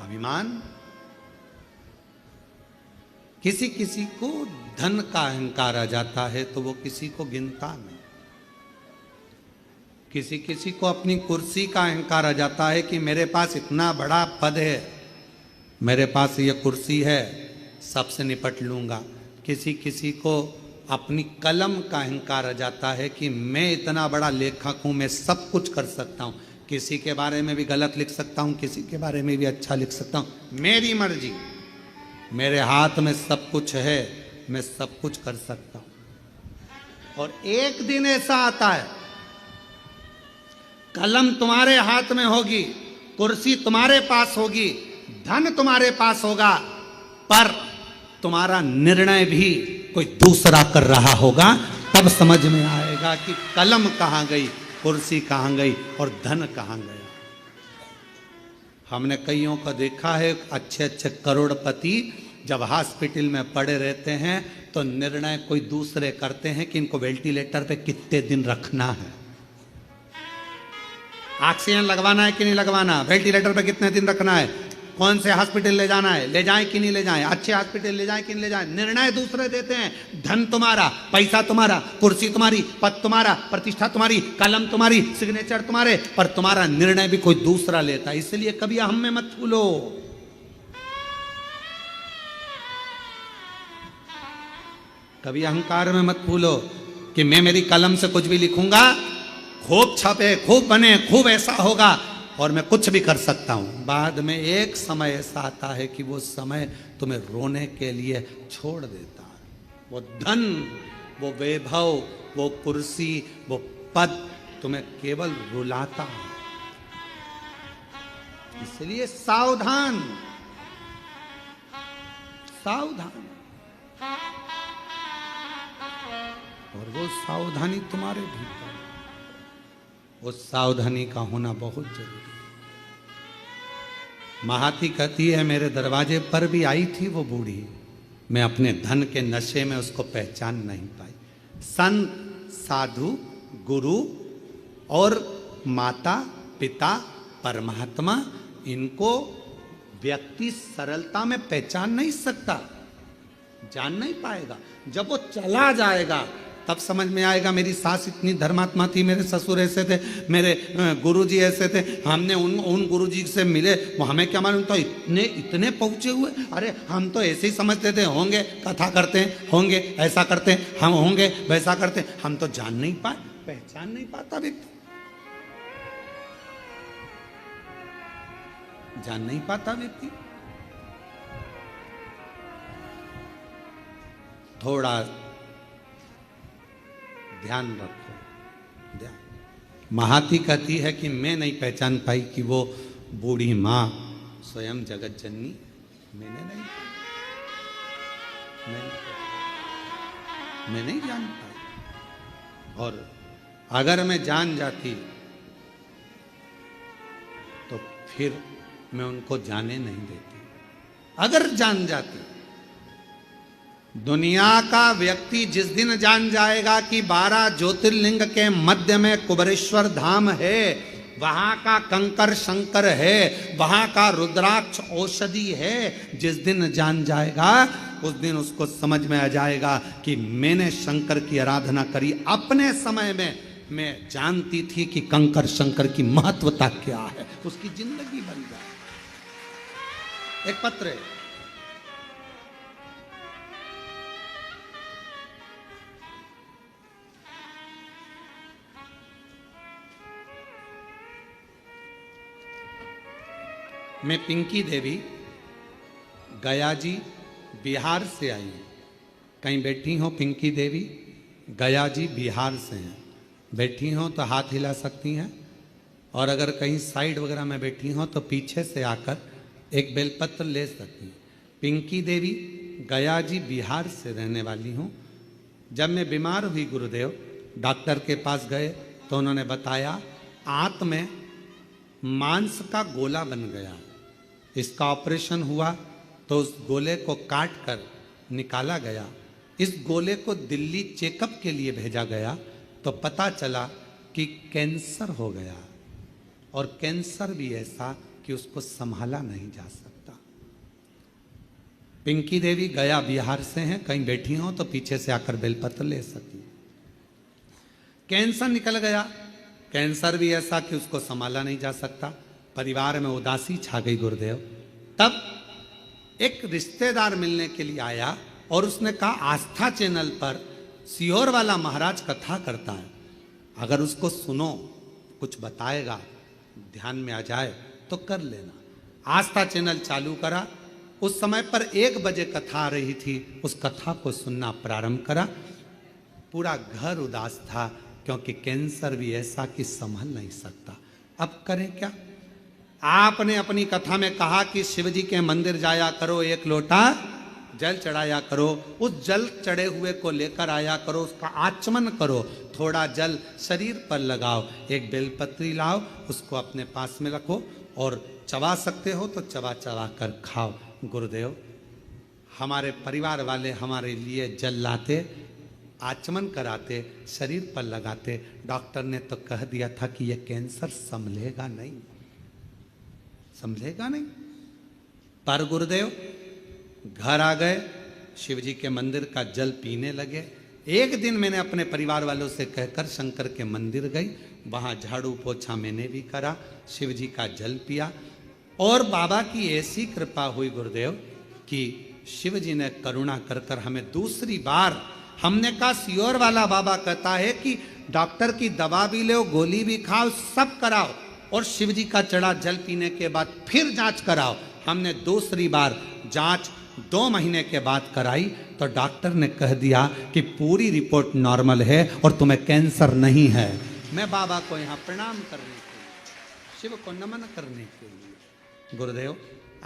अभिमान। किसी किसी को धन का अहंकार आ जाता है तो वो किसी को गिनता नहीं। किसी किसी को अपनी कुर्सी का अहंकार आ जाता है कि मेरे पास इतना बड़ा पद है, मेरे पास ये कुर्सी है, सबसे निपट लूंगा। किसी किसी को अपनी कलम का अहंकार आ जाता है कि मैं इतना बड़ा लेखक हूं, मैं सब कुछ कर सकता हूं, किसी के बारे में भी गलत लिख सकता हूं, किसी के बारे में भी अच्छा लिख सकता हूं, मेरी मर्जी, मेरे हाथ में सब कुछ है, मैं सब कुछ कर सकता हूं। और एक दिन ऐसा आता है, कलम तुम्हारे हाथ में होगी, कुर्सी तुम्हारे पास होगी, धन तुम्हारे पास होगा, पर तुम्हारा निर्णय भी कोई दूसरा कर रहा होगा। तब समझ में आएगा कि कलम कहां गई, कुर्सी कहां गई और धन कहां गया। हमने कईयों को देखा है, अच्छे अच्छे करोड़पति जब हॉस्पिटल में पड़े रहते हैं तो निर्णय कोई दूसरे करते हैं कि इनको वेंटिलेटर पे कितने दिन रखना है, ऑक्सीजन लगवाना है कि नहीं लगवाना, वेंटिलेटर पे कितने दिन रखना है, कौन से हॉस्पिटल ले जाना है, ले जाएं कि नहीं ले जाएं, अच्छे हॉस्पिटल ले जाएं कि नहीं ले जाएं। निर्णय दूसरे देते हैं। धन तुम्हारा, पैसा तुम्हारा, कुर्सी तुम्हारी, पद तुम्हारा, प्रतिष्ठा तुम्हारी, कलम तुम्हारी, सिग्नेचर तुम्हारे, पर तुम्हारा निर्णय भी कोई दूसरा लेता है। इसलिए कभी हम में मत फूलो। कभी अहंकार में मत फूलो कि मैं मेरी कलम से कुछ भी लिखूंगा, खूब छपे, खूब बने, खूब ऐसा होगा और मैं कुछ भी कर सकता हूं। बाद में एक समय ऐसा आता है कि वो समय तुम्हें रोने के लिए छोड़ देता है। वो धन, वो वैभव, वो कुर्सी, वो पद तुम्हें केवल रुलाता है। इसलिए सावधान, सावधान। और वो सावधानी तुम्हारे भीतर, उस सावधानी का होना बहुत जरूरी है। महाती कहती है, मेरे दरवाजे पर भी आई थी वो बूढ़ी, मैं अपने धन के नशे में उसको पहचान नहीं पाई। संत, साधु, गुरु और माता पिता परमात्मा, इनको व्यक्ति सरलता में पहचान नहीं सकता। जान नहीं पाएगा। जब वो चला जाएगा तब समझ में आएगा मेरी सास इतनी धर्मात्मा थी, मेरे ससुर ऐसे थे, मेरे गुरुजी ऐसे थे, हमने उन गुरुजी से मिले, वो हमें क्या मालूम, तो इतने पहुंचे हुए, अरे हम तो ऐसे ही समझते थे, होंगे कथा करते हैं, होंगे ऐसा करते हैं, हम होंगे वैसा करते हैं, हम तो जान नहीं पाए, पहचान नहीं पाता व्यक्ति, जान नहीं पाता व्यक्ति। थोड़ा ध्यान रखो, ध्यान। महाती कहती है कि मैं नहीं पहचान पाई कि वो बूढ़ी माँ स्वयं जगत जननी, मैं नहीं जान पाई। और अगर मैं जान जाती तो फिर मैं उनको जाने नहीं देती। अगर जान जाती, दुनिया का व्यक्ति जिस दिन जान जाएगा कि 12 ज्योतिर्लिंग के मध्य में कुबेरेश्वर धाम है, वहां का कंकर शंकर है, वहां का रुद्राक्ष औषधि है, जिस दिन जान जाएगा उस दिन उसको समझ में आ जाएगा कि मैंने शंकर की आराधना करी। अपने समय में मैं जानती थी कि कंकर शंकर की महत्वता क्या है, उसकी जिंदगी बन जाए। एक पत्र है, मैं पिंकी देवी गया जी बिहार से आई हूँ। कहीं बैठी हो पिंकी देवी? गया जी बिहार से हैं, बैठी हो तो हाथ हिला सकती हैं, और अगर कहीं साइड वगैरह में बैठी हो तो पीछे से आकर एक बेलपत्र ले सकती हैं। पिंकी देवी गया जी बिहार से रहने वाली हूँ। जब मैं बीमार हुई गुरुदेव, डॉक्टर के पास गए तो उन्होंने बताया आंत में मांस का गोला बन गया, इसका ऑपरेशन हुआ तो उस गोले को काट कर निकाला गया। इस गोले को दिल्ली चेकअप के लिए भेजा गया तो पता चला कि कैंसर हो गया, और कैंसर भी ऐसा कि उसको संभाला नहीं जा सकता। पिंकी देवी गया बिहार से हैं, कहीं बैठी हो तो पीछे से आकर बेलपत्र ले सकती। कैंसर निकल गया, कैंसर भी ऐसा कि उसको संभाला नहीं जा सकता। परिवार में उदासी छा गई गुरुदेव। तब एक रिश्तेदार मिलने के लिए आया और उसने कहा आस्था चैनल पर सीहोर वाला महाराज कथा करता है, अगर उसको सुनो, कुछ बताएगा, ध्यान में आ जाए तो कर लेना। आस्था चैनल चालू करा। उस समय पर 1 बजे कथा आ रही थी, उस कथा को सुनना प्रारंभ करा। पूरा घर उदास था क्योंकि कैंसर भी ऐसा कि संभल नहीं सकता। अब करें क्या? आपने अपनी कथा में कहा कि शिव जी के मंदिर जाया करो, 1 लोटा जल चढ़ाया करो, उस जल चढ़े हुए को लेकर आया करो, उसका आचमन करो, थोड़ा जल शरीर पर लगाओ, एक बेलपत्री लाओ, उसको अपने पास में रखो, और चबा सकते हो तो चबा चबा कर खाओ। गुरुदेव, हमारे परिवार वाले हमारे लिए जल लाते, आचमन कराते, शरीर पर लगाते। डॉक्टर ने तो कह दिया था कि यह कैंसर संभलेगा नहीं, संभलेगा नहीं। पर गुरुदेव घर आ गए, शिव जी के मंदिर का जल पीने लगे। एक दिन मैंने अपने परिवार वालों से कहकर शंकर के मंदिर गई, वहाँ झाड़ू पोछा मैंने भी करा, शिव जी का जल पिया, और बाबा की ऐसी कृपा हुई गुरुदेव कि शिव जी ने करुणा कर कर हमें दूसरी बार, हमने कहा सीहोर वाला बाबा कहता है कि डॉक्टर की दवा भी लो, गोली भी खाओ, सब कराओ, और शिव जी का चढ़ा जल पीने के बाद फिर जांच कराओ। हमने दूसरी बार जांच 2 महीने के बाद कराई तो डॉक्टर ने कह दिया कि पूरी रिपोर्ट नॉर्मल है और तुम्हें कैंसर नहीं है। मैं बाबा को यहाँ प्रणाम करने के लिए, शिव को नमन करने के लिए, गुरुदेव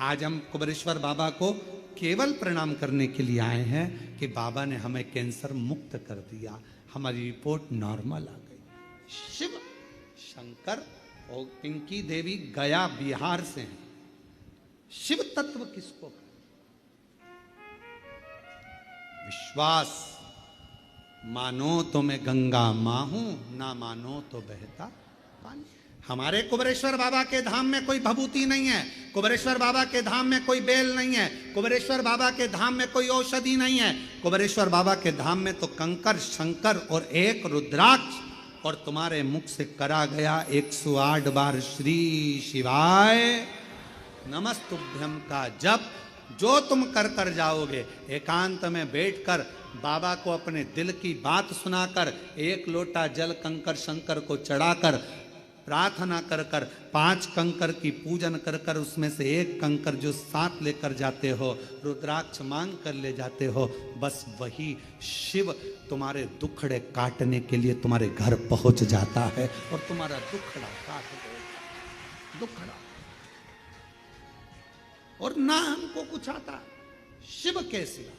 आज हम कुबेरेश्वर बाबा को केवल प्रणाम करने के लिए आए हैं कि बाबा ने हमें कैंसर मुक्त कर दिया, हमारी रिपोर्ट नॉर्मल आ गई। शिव शंकर और पिंकी देवी गया बिहार से हैं। शिव तत्व किसको? विश्वास, मानो तो मैं गंगा मां हूं, ना मानो तो बहता पानी। हमारे कुबेरेश्वर बाबा के धाम में कोई भभूति नहीं है, कुबेरेश्वर बाबा के धाम में कोई बेल नहीं है, कुबेरेश्वर बाबा के धाम में कोई औषधि नहीं है। कुबेरेश्वर बाबा के धाम में तो कंकर, शंकर और एक रुद्राक्ष, और तुम्हारे मुख से करा गया 108 बार श्री शिवाय नमस्तुभ्यम का जप, जो तुम कर कर जाओगे। एकांत में बैठकर बाबा को अपने दिल की बात सुनाकर, एक लोटा जल कंकर शंकर को चढ़ाकर, प्रार्थना कर कर 5 कंकर की पूजन कर कर उसमें से एक कंकर जो साथ लेकर जाते हो, रुद्राक्ष मांग कर ले जाते हो, बस वही शिव तुम्हारे दुखड़े काटने के लिए तुम्हारे घर पहुंच जाता है और तुम्हारा दुखड़ा काट देगा। दुखड़ा और ना हमको कुछ आता शिव के सिवा,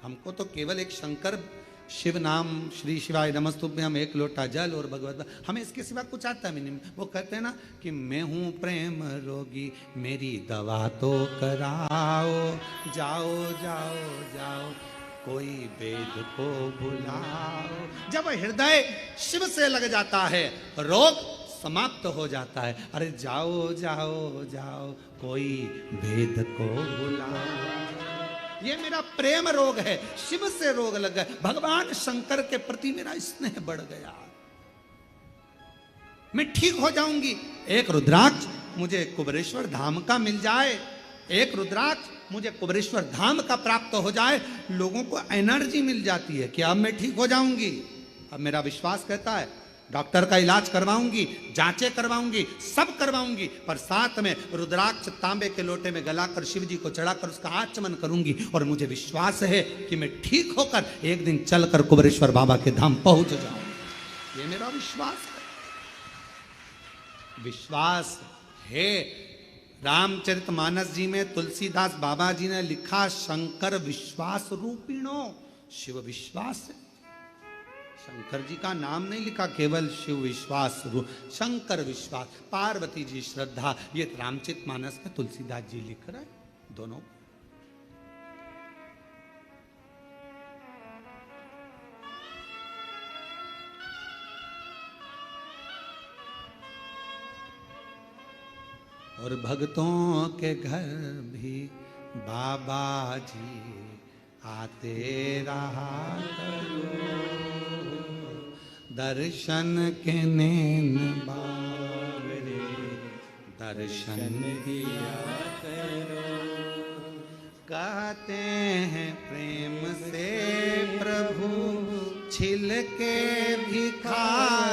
हमको तो केवल एक शंकर शिव नाम, श्री शिवाय नमस्तुभ्यम, एक लोटा जल और भगवत, हमें इसके सिवा कुछ आता भी नहीं। वो कहते हैं ना कि मैं हूं प्रेम रोगी, मेरी दवा तो कराओ, जाओ जाओ जाओ कोई वेद को बुलाओ। जब हृदय शिव से लग जाता है रोग समाप्त हो जाता है। अरे जाओ जाओ जाओ कोई वेद को बुलाओ। ये मेरा प्रेम रोग है, शिव से रोग लग गया, भगवान शंकर के प्रति मेरा स्नेह बढ़ गया, मैं ठीक हो जाऊंगी। एक रुद्राक्ष मुझे कुबेरेश्वर धाम का मिल जाए, एक रुद्राक्ष मुझे कुबेरेश्वर धाम का प्राप्त हो जाए, लोगों को एनर्जी मिल जाती है कि अब मैं ठीक हो जाऊंगी। अब मेरा विश्वास कहता है डॉक्टर का इलाज करवाऊंगी, जांचें करवाऊंगी, सब करवाऊंगी, पर साथ में रुद्राक्ष तांबे के लोटे में गलाकर शिव जी को चढ़ाकर उसका आचमन करूंगी, और मुझे विश्वास है कि मैं ठीक होकर एक दिन चलकर कुबेरेश्वर बाबा के धाम पहुंच जाऊंगी। ये मेरा विश्वास है। विश्वास है। रामचरितमानस जी में तुलसीदास बाबा जी ने लिखा, शंकर विश्वास रूपिणो, शिव विश्वास है। शंकर जी का नाम नहीं लिखा, केवल शिव विश्वास, शंकर विश्वास, पार्वती जी श्रद्धा, ये रामचरितमानस में तुलसीदास जी लिख रहे हैं दोनों। और भक्तों के घर भी बाबा जी आते रहा करो, दर्शन के नैन बावरे दर्शन दिया करो। कहते हैं प्रेम से प्रभु छिल के भी खा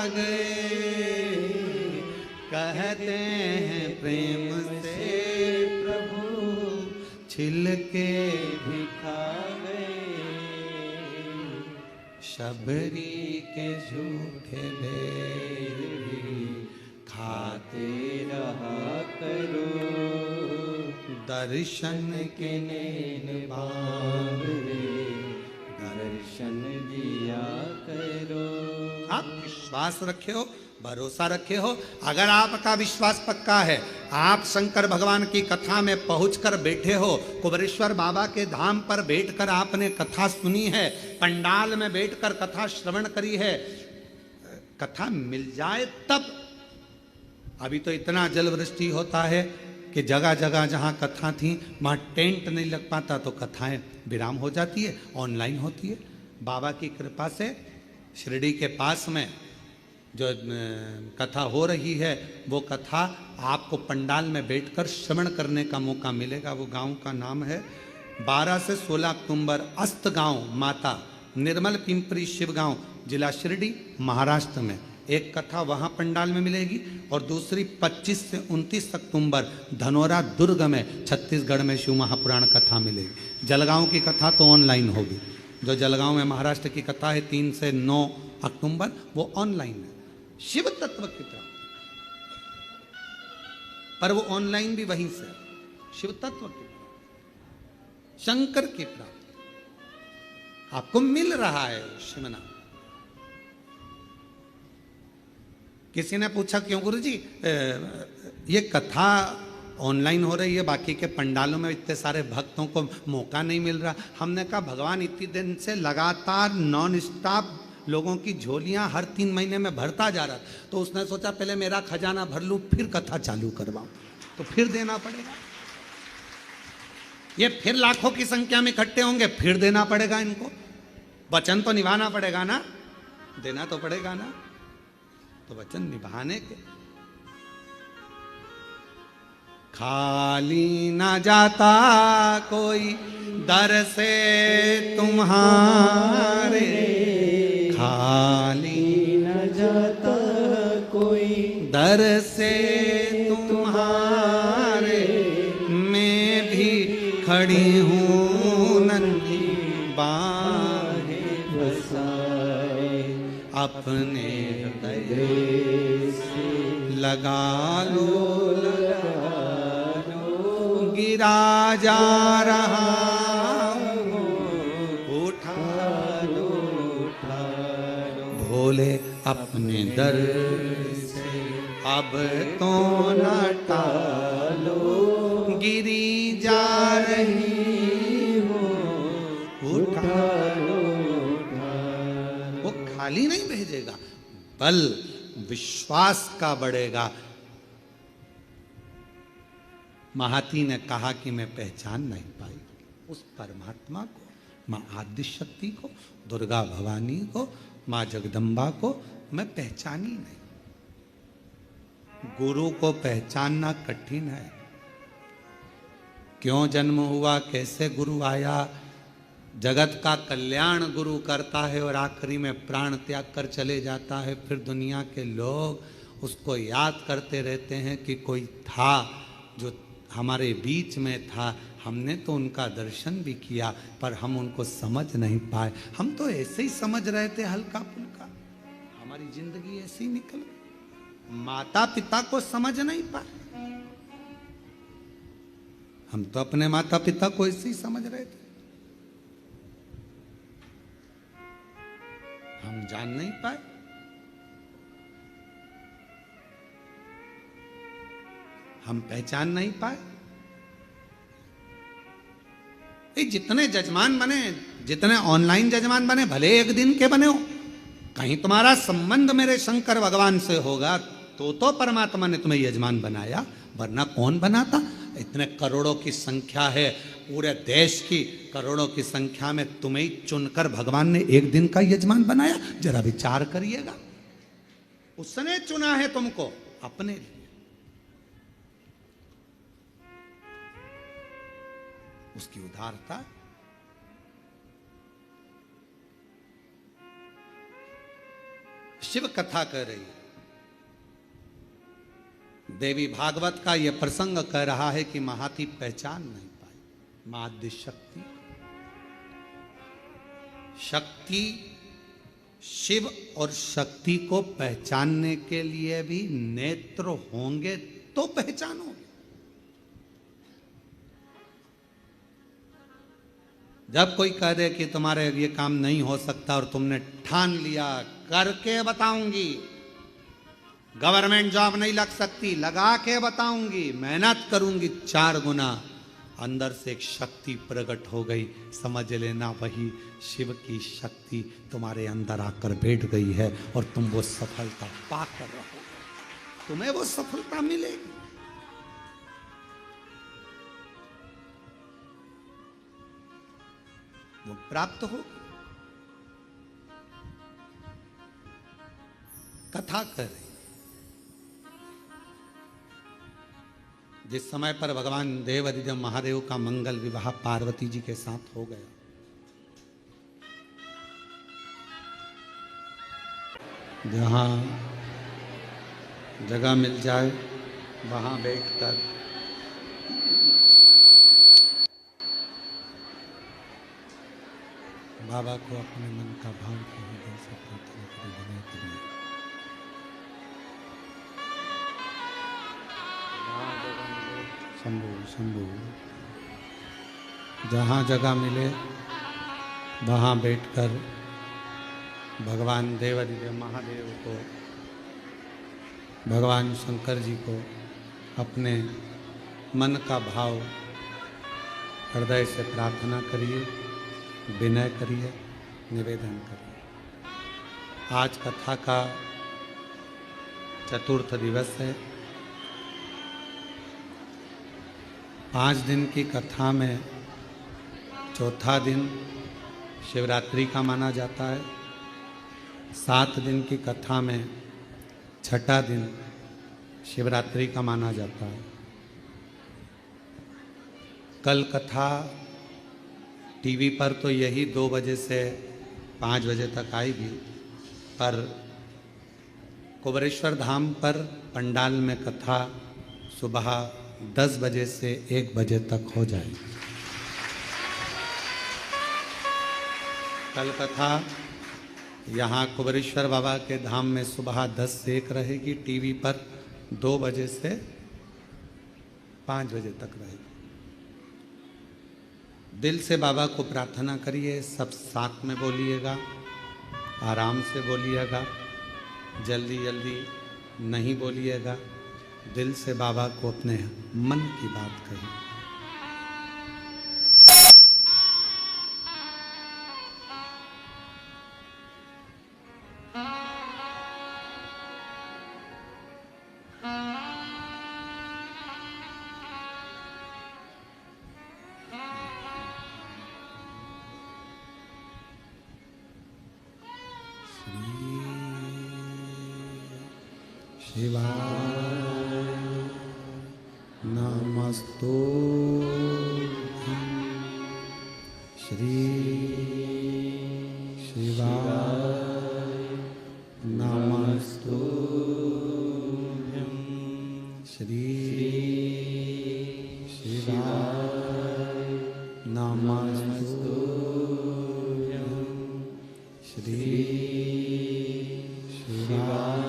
गए, कहते हैं प्रेम से प्रभु छिल के भी खा गए, शबरी के झूठे बेर भी खाते रहा करो, दर्शन के नैन बावरे दर्शन दिया करो। आप विश्वास रखे हो, भरोसा रखे हो। अगर आपका विश्वास पक्का है, आप शंकर भगवान की कथा में पहुंचकर बैठे हो, कुबेरेश्वर बाबा के धाम पर बैठकर आपने कथा सुनी है, पंडाल में बैठकर कथा श्रवण करी है, कथा मिल जाए तब। अभी तो इतना जल वृष्टि होता है कि जगह जगह जहाँ कथा थी वहाँ टेंट नहीं लग पाता, तो कथाएं विराम हो जाती है, ऑनलाइन होती है। बाबा की कृपा से शिरडी के पास में जो कथा हो रही है, वो कथा आपको पंडाल में बैठकर श्रवण करने का मौका मिलेगा। वो गांव का नाम है 12 से 16 अक्टूबर, अस्त गांव माता, निर्मल पिंपरी शिव गांव, जिला शिरडी, महाराष्ट्र में। एक कथा वहाँ पंडाल में मिलेगी, और दूसरी 25 से 29 अक्टूबर धनोरा दुर्ग में, छत्तीसगढ़ में शिव महापुराण कथा मिलेगी। जलगांव की कथा तो ऑनलाइन होगी। जो जलगांव में महाराष्ट्र की कथा है 3 से 9 अक्टूबर, वो ऑनलाइन है। शिव तत्व की प्राप्ति, पर वो ऑनलाइन भी वहीं से, शिव तत्व की, शंकर की प्राप्ति आपको मिल रहा है। शिव नाम। किसी ने पूछा क्यों गुरुजी ये कथा ऑनलाइन हो रही है, बाकी के पंडालों में इतने सारे भक्तों को मौका नहीं मिल रहा। हमने कहा भगवान इतनी दिन से लगातार नॉन स्टॉप लोगों की झोलियां हर 3 महीने में भरता जा रहा, तो उसने सोचा पहले मेरा खजाना भर लूं फिर कथा चालू करवाऊं, तो फिर देना पड़ेगा। ये फिर लाखों की संख्या में इकट्ठे होंगे, फिर देना पड़ेगा इनको। वचन तो निभाना पड़ेगा ना, देना तो पड़ेगा ना, तो वचन निभाने के। खाली ना जाता कोई दर से तुम्हारे, खाली न जाता कोई दर से तुम्हारे, मैं भी खड़ी हूँ नन्ही बाहें बसाए, अपने हृदय से लगा लो, गिरा जा रहा हूँ, उठा लो, भोले अपने दर से अब तो न टालो, गिरी जा रही हो, उठा लो। वो खाली नहीं भेजेगा, बल विश्वास का बढ़ेगा। महाती ने कहा कि मैं पहचान नहीं पाई उस परमात्मा को, माँ आदि शक्ति को, दुर्गा भवानी को, माँ जगदम्बा को मैं पहचानी नहीं। गुरु को पहचानना कठिन है। क्यों जन्म हुआ, कैसे गुरु आया, जगत का कल्याण गुरु करता है और आखिरी में प्राण त्याग कर चले जाता है। फिर दुनिया के लोग उसको याद करते रहते हैं कि कोई था जो हमारे बीच में था, हमने तो उनका दर्शन भी किया पर हम उनको समझ नहीं पाए। हम तो ऐसे ही समझ रहे थे हल्का फुल्का, हमारी जिंदगी ऐसी निकल गई। माता पिता को समझ नहीं पाए, हम तो अपने माता पिता को ऐसे ही समझ रहे थे, हम जान नहीं पाए। हम पहचान नहीं पाए। ये जितने जजमान बने, जितने ऑनलाइन जजमान बने, भले एक दिन के बने हो, कहीं तुम्हारा संबंध मेरे शंकर भगवान से होगा तो परमात्मा ने तुम्हें यजमान बनाया, वरना कौन बनाता। इतने करोड़ों की संख्या है, पूरे देश की करोड़ों की संख्या में तुम्हें चुनकर भगवान ने एक दिन का यजमान बनाया। जरा विचार करिएगा, उसने चुना है तुमको अपने लिए। उसकी उदारता। शिव कथा कह रही है, देवी भागवत का यह प्रसंग कह रहा है कि महाती पहचान नहीं पाई माध्य शक्ति। शक्ति, शिव और शक्ति को पहचानने के लिए भी नेत्र होंगे तो पहचानोगे। जब कोई कह दे कि तुम्हारे ये काम नहीं हो सकता और तुमने ठान लिया करके बताऊंगी, गवर्नमेंट जॉब नहीं लग सकती, लगा के बताऊंगी, मेहनत करूंगी 4 गुना, अंदर से एक शक्ति प्रकट हो गई, समझ लेना वही शिव की शक्ति तुम्हारे अंदर आकर बैठ गई है और तुम वो सफलता पाकर रहो, तुम्हें वो सफलता मिलेगी। वो प्राप्त हो। कथा कर रही, जिस समय पर भगवान देवाधिदेव महादेव का मंगल विवाह पार्वती जी के साथ हो गया, जहां जगह मिल जाए वहां बैठकर बाबा को अपने मन का भाव के हृदय से प्रार्थना करिए। शंभु शंभु, जहाँ जगह मिले वहाँ बैठकर भगवान देवाधिदेव महादेव को, भगवान शंकर जी को अपने मन का भाव हृदय से प्रार्थना करिए, विनय करिए, निवेदन करिए। आज कथा का चतुर्थ दिवस है। 5 दिन की कथा में चौथा दिन शिवरात्रि का माना जाता है। 7 दिन की कथा में छठा दिन शिवरात्रि का माना जाता है। कल कथा टीवी पर तो यही 2 बजे से 5 बजे तक आएगी, पर कुबरेश्वर धाम पर पंडाल में कथा सुबह 10 बजे से 1 बजे तक हो जाएगी। कल कथा यहाँ कुबरेश्वर बाबा के धाम में सुबह 10 से 1 रहेगी, टीवी पर 2 बजे से 5 बजे तक रहेगी। दिल से बाबा को प्रार्थना करिए, सब साथ में बोलिएगा, आराम से बोलिएगा, जल्दी जल्दी नहीं बोलिएगा। दिल से बाबा को अपने मन की बात कहिए। शिवाय नमस्तुभ्यं श्री शिवाय नमस्तुभ्यं श्री शिवाय नमस्तुभ्यं श्री शिवाय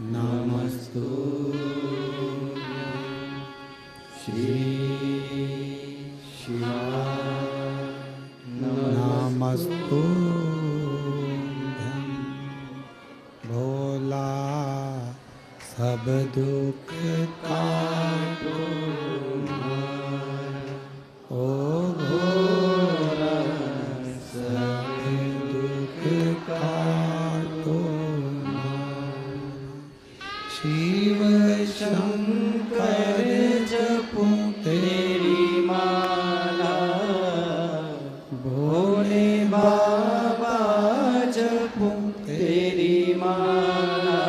नमस्तुभ्यं श्री शिवाय नमस्तुभ्यं भोला सब दुख काटो ओ भोला सब दुख काटो। शिव शंकर जपो तेरी माला, भोले बाबा जपो तेरी माला,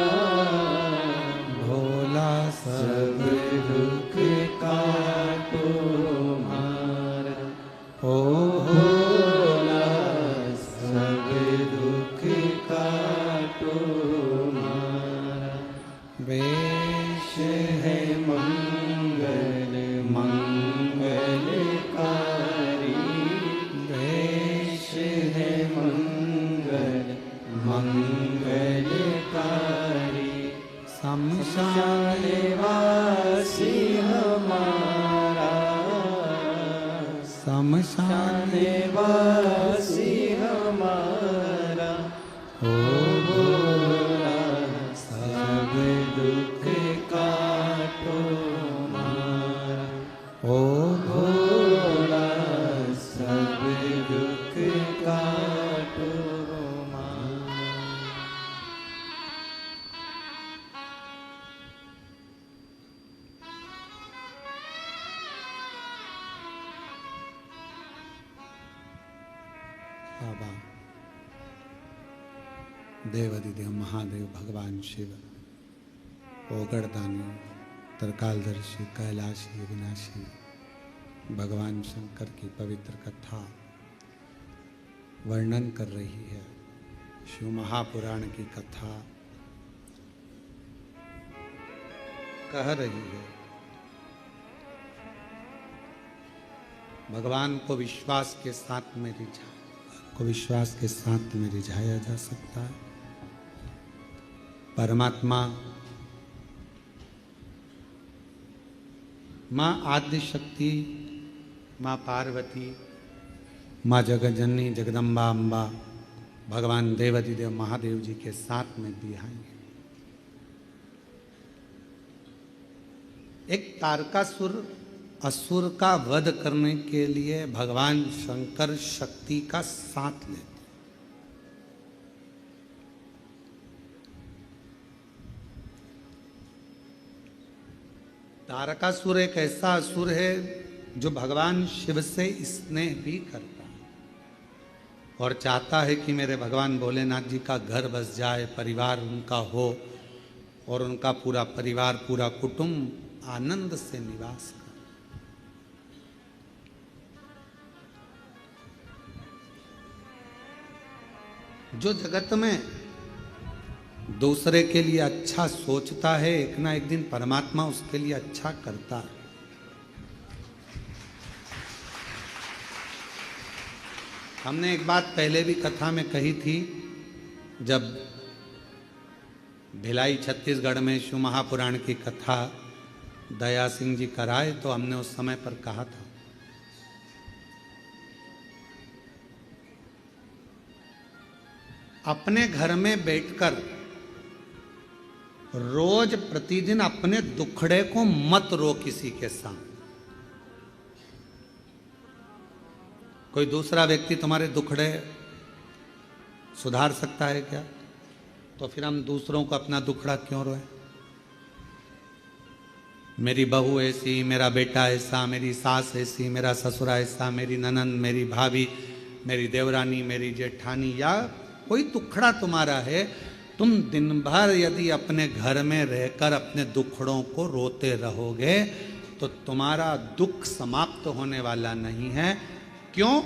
भोला सब दुख काटो मारा ओ भोला सब दुख काटो मारा। वेश है मंगल मंगलकारी, वेश है मंगल मंगलकारी। शमशान वासी हमारा, शमशान वासी हमारा ओ भोला सब दुख काटो मारा ओ भोला सब दुख काटो मारा। बाबा देवाधिदेव महादेव भगवान शिव, ओगड़दानी, तरकालदर्शी, कैलाशी, विनाशी भगवान शंकर की पवित्र कथा वर्णन कर रही है। शिव महापुराण की कथा कह रही है भगवान को विश्वास के साथ में रिझाया जा सकता है। परमात्मा माँ आद्य शक्ति, माँ पार्वती, माँ जगज्जननी जगदम्बा अम्बा भगवान देवाधिदेव महादेव जी के साथ में बिहाएंगे। एक तारकासुर असुर का वध करने के लिए भगवान शंकर शक्ति का साथ लेते। तारकासुर एक ऐसा असुर है जो भगवान शिव से स्नेह भी करता है और चाहता है कि मेरे भगवान भोलेनाथ जी का घर बस जाए, परिवार उनका हो और उनका पूरा परिवार, पूरा कुटुंब आनंद से निवास करे। जो जगत में दूसरे के लिए अच्छा सोचता है, एक ना एक दिन परमात्मा उसके लिए अच्छा करता है। हमने एक बात पहले भी कथा में कही थी, जब भिलाई छत्तीसगढ़ में शिव महापुराण की कथा दया सिंह जी कराए तो हमने उस समय पर कहा था अपने घर में बैठकर रोज प्रतिदिन अपने दुखड़े को मत रो किसी के सामने। कोई दूसरा व्यक्ति तुम्हारे दुखड़े सुधार सकता है क्या? तो फिर हम दूसरों को अपना दुखड़ा क्यों रोए? मेरी बहू ऐसी, मेरा बेटा ऐसा, मेरी सास ऐसी, मेरा ससुरा ऐसा, मेरी ननंद, मेरी भाभी, मेरी देवरानी, मेरी जेठानी, या कोई दुखड़ा तुम्हारा है, तुम दिन भर यदि अपने घर में रहकर अपने दुखड़ों को रोते रहोगे तो तुम्हारा दुख समाप्त होने वाला नहीं है। क्यों?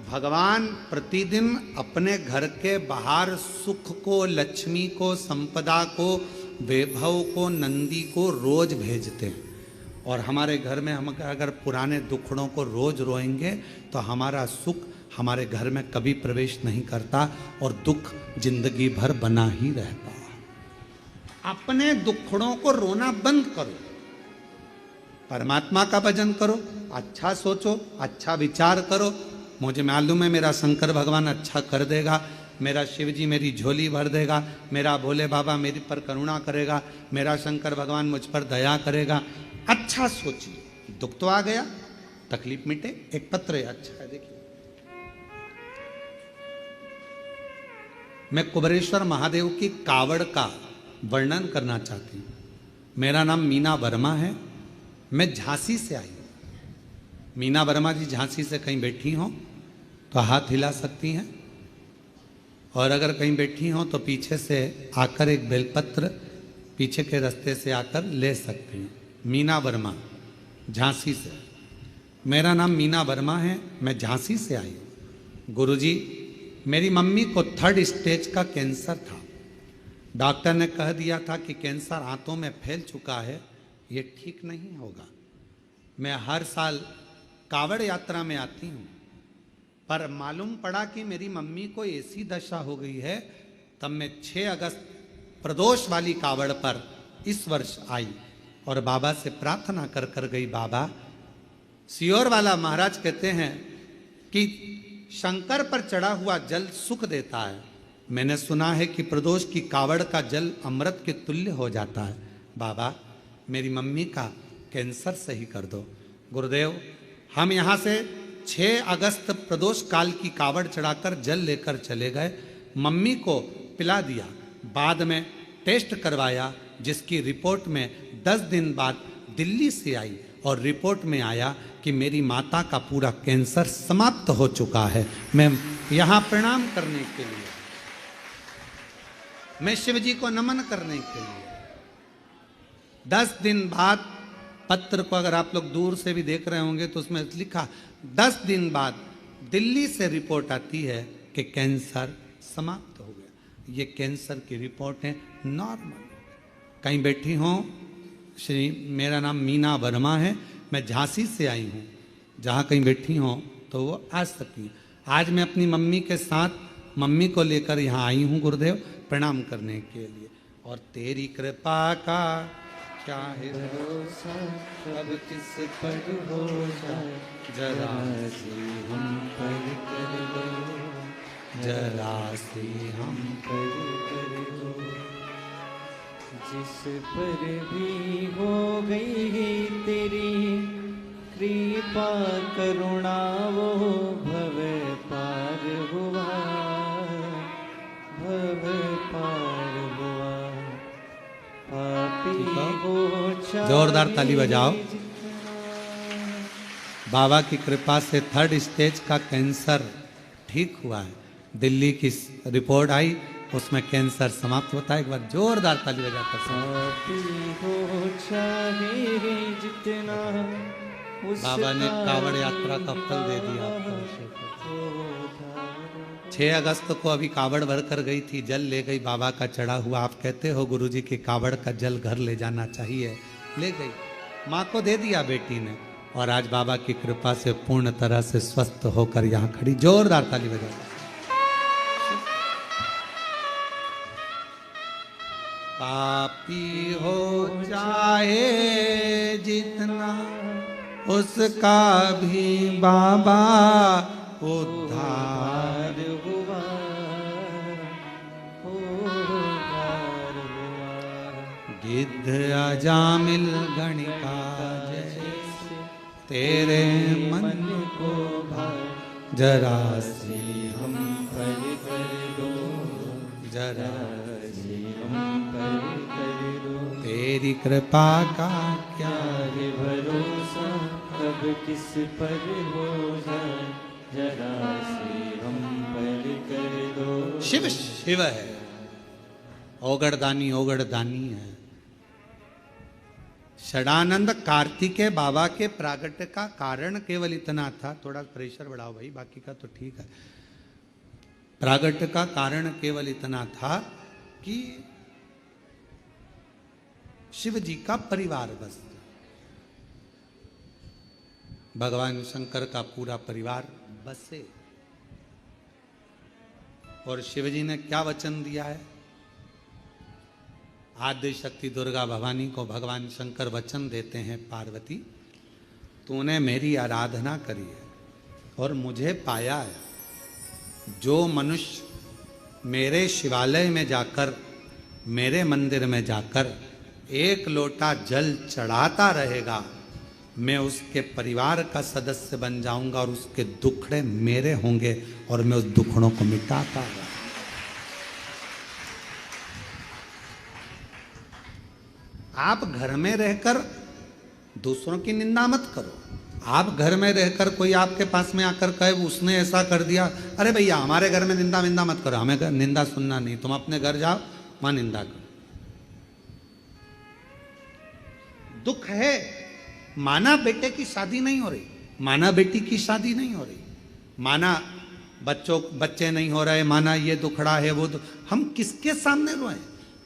भगवान प्रतिदिन अपने घर के बाहर सुख को, लक्ष्मी को, संपदा को, वैभव को, नंदी को रोज भेजते हैं। और हमारे घर में हम अगर पुराने दुखड़ों को रोज रोएंगे तो हमारा सुख हमारे घर में कभी प्रवेश नहीं करता और दुख जिंदगी भर बना ही रहता है। अपने दुखड़ों को रोना बंद करो, परमात्मा का भजन करो, अच्छा सोचो, अच्छा विचार करो। मुझे मालूम है मेरा शंकर भगवान अच्छा कर देगा, मेरा शिव जी मेरी झोली भर देगा, मेरा भोले बाबा मेरे पर करुणा करेगा, मेरा शंकर भगवान मुझ पर दया करेगा। अच्छा सोचिए, दुख तो आ गया, तकलीफ मिटे, एक पत्र है, अच्छा है। देखिए, मैं कुबेरेश्वर महादेव की कावड़ का वर्णन करना चाहती हूँ। मेरा नाम मीना वर्मा है, मैं झांसी से आई हूँ। मीना वर्मा जी झांसी से कहीं बैठी हों तो हाथ हिला सकती हैं, और अगर कहीं बैठी हों तो पीछे से आकर एक बेलपत्र पीछे के रास्ते से आकर ले सकती हैं। मीना वर्मा, झांसी से। मेरा नाम मीना वर्मा है, मैं झांसी से आई हूँ। गुरुजी, मेरी मम्मी को 3rd स्टेज का कैंसर था। डॉक्टर ने कह दिया था कि कैंसर आंतों में फैल चुका है, ये ठीक नहीं होगा। मैं हर साल कावड़ यात्रा में आती हूँ, पर मालूम पड़ा कि मेरी मम्मी को ऐसी दशा हो गई है। तब मैं 6 अगस्त प्रदोष वाली कावड़ पर इस वर्ष आई और बाबा से प्रार्थना कर गई, बाबा, सियोर वाला महाराज कहते हैं कि शंकर पर चढ़ा हुआ जल सुख देता है। मैंने सुना है कि प्रदोष की कावड़ का जल अमृत के तुल्य हो जाता है। बाबा, मेरी मम्मी का कैंसर सही कर दो। गुरुदेव, हम यहाँ से 6 अगस्त प्रदोष काल की कावड़ चढ़ाकर जल लेकर चले गए, मम्मी को पिला दिया, बाद में टेस्ट करवाया, जिसकी रिपोर्ट में 10 दिन बाद दिल्ली से आई और रिपोर्ट में आया कि मेरी माता का पूरा कैंसर समाप्त हो चुका है। मैं यहाँ प्रणाम करने के लिए, मैं शिव जी को नमन करने के लिए 10 दिन बाद, पत्र को अगर आप लोग दूर से भी देख रहे होंगे तो उसमें लिखा 10 दिन बाद दिल्ली से रिपोर्ट आती है कि कैंसर समाप्त हो गया। ये कैंसर की रिपोर्ट है, नॉर्मल। कहीं बैठी हों, श्री, मेरा नाम मीना वर्मा है, मैं झांसी से आई हूँ, जहाँ कहीं बैठी हों तो वो आ सकती। आज मैं अपनी मम्मी के साथ मम्मी को लेकर यहाँ आई हूँ गुरुदेव, प्रणाम करने के लिए। और तेरी कृपा का क्या है भरोसा, अब किस पर भरोसा, जरा सी हम पर कर दो, जरा सी हम पर कर दो। जिस पर भी हो गई तेरी कृपा करुणा, वो भव पार हुआ, भव पार हुआ। पापी को जोरदार ताली बजाओ। बाबा की कृपा से 3rd स्टेज का कैंसर ठीक हुआ है। दिल्ली की रिपोर्ट आई, उसमें कैंसर समाप्त होता है। एक बार जोरदार ताली बजाकर हो चाहे जितना बाबा ने कावड़ यात्रा का फल दे दिया। 6 अगस्त को अभी कावड़ भर कर गई थी, जल ले गई बाबा का चढ़ा हुआ। आप कहते हो गुरुजी की कावड़ का जल घर ले जाना चाहिए, ले गई, माँ को दे दिया बेटी ने, और आज बाबा की कृपा से पूर्ण तरह से स्वस्थ होकर यहाँ खड़ी। जोरदार ताली बजाओ। पापी हो चाहे जितना उसका भी बाबा उद्धार हुआ, उद्धार हुआ। गिद्ध अजामिल गणिका जैसे तेरे मन को भाए, जरा सी हम पर कर दो, जरा हम पर कर दो। तेरी कृपा का क्या है भरोसा, कब किस पर हो जाए, जरा से हम पर कर दो। शिव शिव है, ओगड़दानी ओगड़दानी है। षडानंद कार्तिकेय बाबा के प्रागट्य का कारण केवल इतना था, थोड़ा प्रेशर बढ़ाओ भाई, बाकी का तो ठीक है। प्रागट्य का कारण केवल इतना था कि शिव जी का परिवार बस, भगवान शंकर का पूरा परिवार बसे। और शिव जी ने क्या वचन दिया है? आद्य शक्ति दुर्गा भवानी को भगवान शंकर वचन देते हैं, पार्वती तूने मेरी आराधना करी है और मुझे पाया है। जो मनुष्य मेरे शिवालय में जाकर, मेरे मंदिर में जाकर 1 लोटा जल चढ़ाता रहेगा, मैं उसके परिवार का सदस्य बन जाऊंगा और उसके दुखड़े मेरे होंगे और मैं उस दुखड़ों को मिटाता रहूंगा। आप घर में रहकर दूसरों की निंदा मत करो। आप घर में रहकर कोई आपके पास में आकर कहे उसने ऐसा कर दिया, अरे भैया हमारे घर में निंदा विंदा मत करो, हमें निंदा सुनना नहीं। तुम अपने घर जाओ, वहां निंदा करो। दुख है, माना बेटे की शादी नहीं हो रही, माना बेटी की शादी नहीं हो रही, माना बच्चे नहीं हो रहे, माना ये दुखड़ा है वो हम किसके सामने रोए?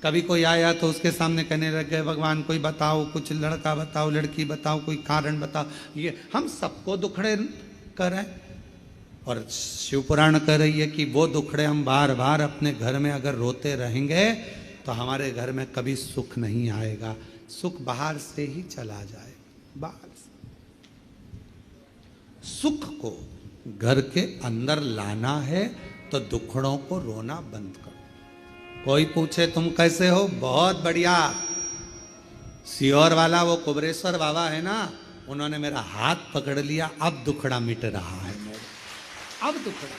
कभी कोई आया तो उसके सामने कहने लग गए भगवान कोई बताओ, कुछ लड़का बताओ, लड़की बताओ, कोई कारण बताओ। ये हम सबको दुखड़े कर रहे हैं। और शिव पुराण कह रही है कि वो दुखड़े हम बार बार अपने घर में अगर रोते रहेंगे तो हमारे घर में कभी सुख नहीं आएगा। सुख बाहर से ही चला जाए, बाहर से। सुख को घर के अंदर लाना है तो दुखड़ों को रोना बंद करो। कोई पूछे तुम कैसे हो? बहुत बढ़िया। सियोर वाला वो कुबरेश्वर बाबा है ना, उन्होंने मेरा हाथ पकड़ लिया, अब दुखड़ा मिट रहा है मेरा, अब दुखड़ा।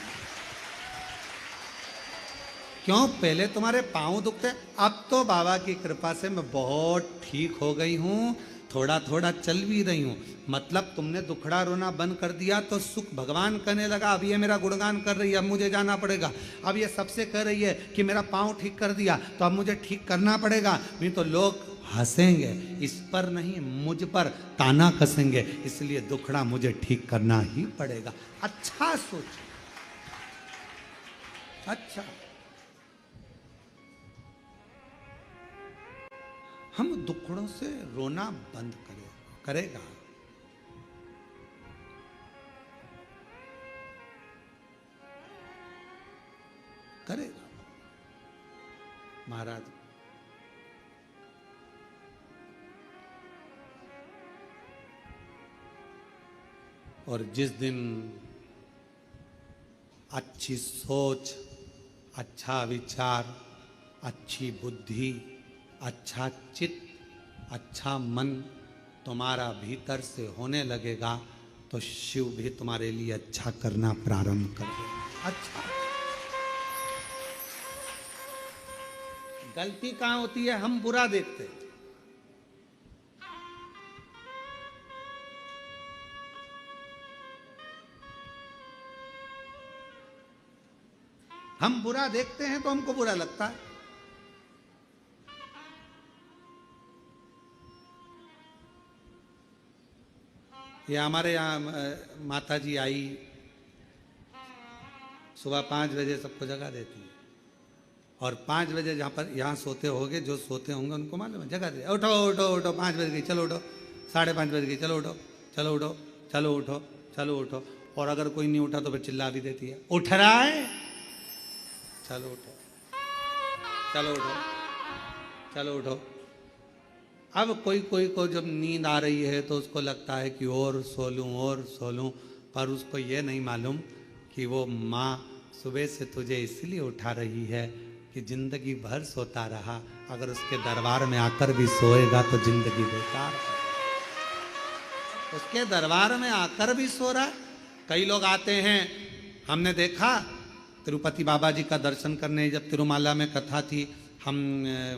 क्यों? पहले तुम्हारे पांव दुखते, अब तो बाबा की कृपा से मैं बहुत ठीक हो गई हूं, थोड़ा थोड़ा चल भी रही हूं। मतलब तुमने दुखड़ा रोना बंद कर दिया तो सुख भगवान कहने लगा अब ये मेरा गुणगान कर रही है, अब मुझे जाना पड़ेगा। अब ये सबसे कह रही है कि मेरा पाँव ठीक कर दिया तो अब मुझे ठीक करना पड़ेगा, नहीं तो लोग हंसेंगे। इस पर नहीं, मुझ पर ताना कसेंगे, इसलिए दुखड़ा मुझे ठीक करना ही पड़ेगा। अच्छा सोचो, अच्छा। हम दुखड़ों से रोना बंद करेगा। करेगा महाराज। और जिस दिन अच्छी सोच, अच्छा विचार, अच्छी बुद्धि, अच्छा चित्त, अच्छा मन तुम्हारा भीतर से होने लगेगा तो शिव भी तुम्हारे लिए अच्छा करना प्रारंभ कर देगा। अच्छा, गलती कहाँ होती है? हम बुरा देखते, हम बुरा देखते हैं तो हमको बुरा लगता है। ये हमारे यहाँ माता जी आई, सुबह 5 बजे सबको जगा देती है, और 5 बजे जहाँ पर यहाँ सोते होंगे, जो सोते होंगे उनको मालूम है, जगा दे, उठो उठो उठो, 5 बज गई, चलो उठो, 5:30 बज गई, चलो उठो, चलो उठो, चलो उठो, चलो उठो। और अगर कोई नहीं उठा तो फिर चिल्ला भी देती है, उठ रहा है, चलो उठो, चलो उठो, चलो उठो। अब कोई कोई को जब नींद आ रही है तो उसको लगता है कि और सो लूं, पर उसको ये नहीं मालूम कि वो माँ सुबह से तुझे इसलिए उठा रही है कि जिंदगी भर सोता रहा, अगर उसके दरबार में आकर भी सोएगा तो जिंदगी बेकार है। उसके दरबार में आकर भी सो रहा। कई लोग आते हैं, हमने देखा तिरुपति बाबा जी का दर्शन करने, जब तिरुमाला में कथा थी, हम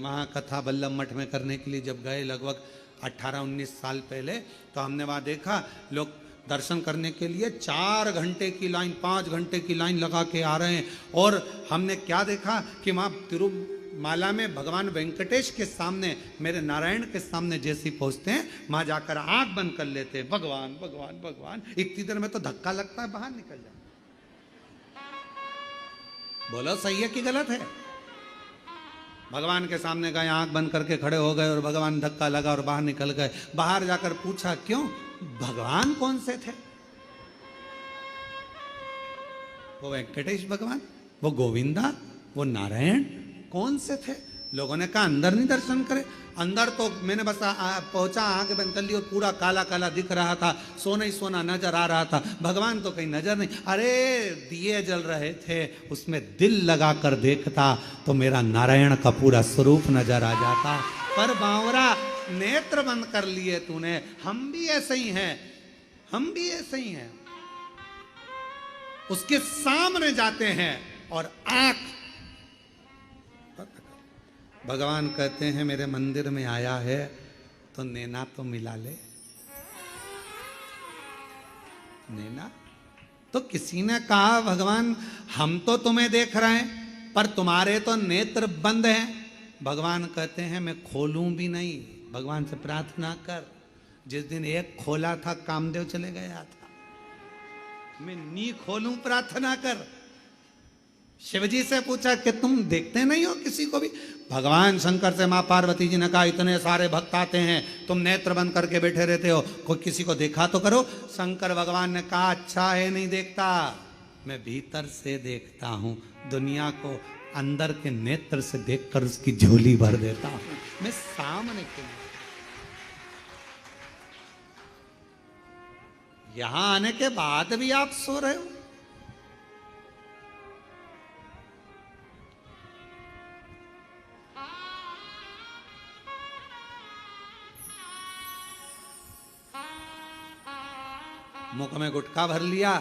वहाँ कथा बल्लभ मठ में करने के लिए जब गए लगभग 18-19 साल पहले, तो हमने वहाँ देखा लोग दर्शन करने के लिए 4 घंटे की लाइन, 5 घंटे की लाइन लगा के आ रहे हैं। और हमने क्या देखा कि वहाँ तिरुमाला में भगवान वेंकटेश के सामने, मेरे नारायण के सामने जैसे ही पहुँचते हैं, वहाँ जाकर आँख बंद कर लेते हैं, भगवान भगवान भगवान। इतनी देर में तो धक्का लगता है, बाहर निकल जाए। बोलो सही है कि गलत है? भगवान के सामने गए, आंख बंद करके खड़े हो गए और भगवान धक्का लगा और बाहर निकल गए। बाहर जाकर पूछा क्यों? भगवान कौन से थे? वो वेंकटेश भगवान, वो गोविंदा, वो नारायण कौन से थे? लोगों ने कहा अंदर नहीं दर्शन करे। अंदर तो मैंने बस पहुंचा, आंख बंद कर ली और पूरा काला काला दिख रहा था, सोना ही सोना नजर आ रहा था, भगवान तो कहीं नजर नहीं। अरे दिए जल रहे थे, उसमें दिल लगा कर देखता तो मेरा नारायण का पूरा स्वरूप नजर आ जाता। पर बावरा नेत्र बंद कर लिए तूने। हम भी ऐसे ही हैं, हम भी ऐसे ही हैं। उसके सामने जाते हैं और आंख, भगवान कहते हैं मेरे मंदिर में आया है तो नैना तो मिला ले। नैना तो किसी ने कहा भगवान हम तो तुम्हें देख रहे हैं पर तुम्हारे तो नेत्र बंद हैं। भगवान कहते हैं मैं खोलूं भी नहीं। भगवान से प्रार्थना कर। जिस दिन एक खोला था कामदेव चले गया था, मैं नी खोलूं, प्रार्थना कर। शिवजी से पूछा कि तुम देखते नहीं हो किसी को भी? भगवान शंकर से माँ पार्वती जी ने कहा इतने सारे भक्त आते हैं, तुम नेत्र बंद करके बैठे रहते हो, कोई किसी को देखा तो करो। शंकर भगवान ने कहा अच्छा है नहीं देखता, मैं भीतर से देखता हूँ, दुनिया को अंदर के नेत्र से देखकर उसकी झोली भर देता हूँ, मैं सामने के लिए। यहां आने के बाद भी आप सो रहे हो। मुख में गुटखा भर लिया,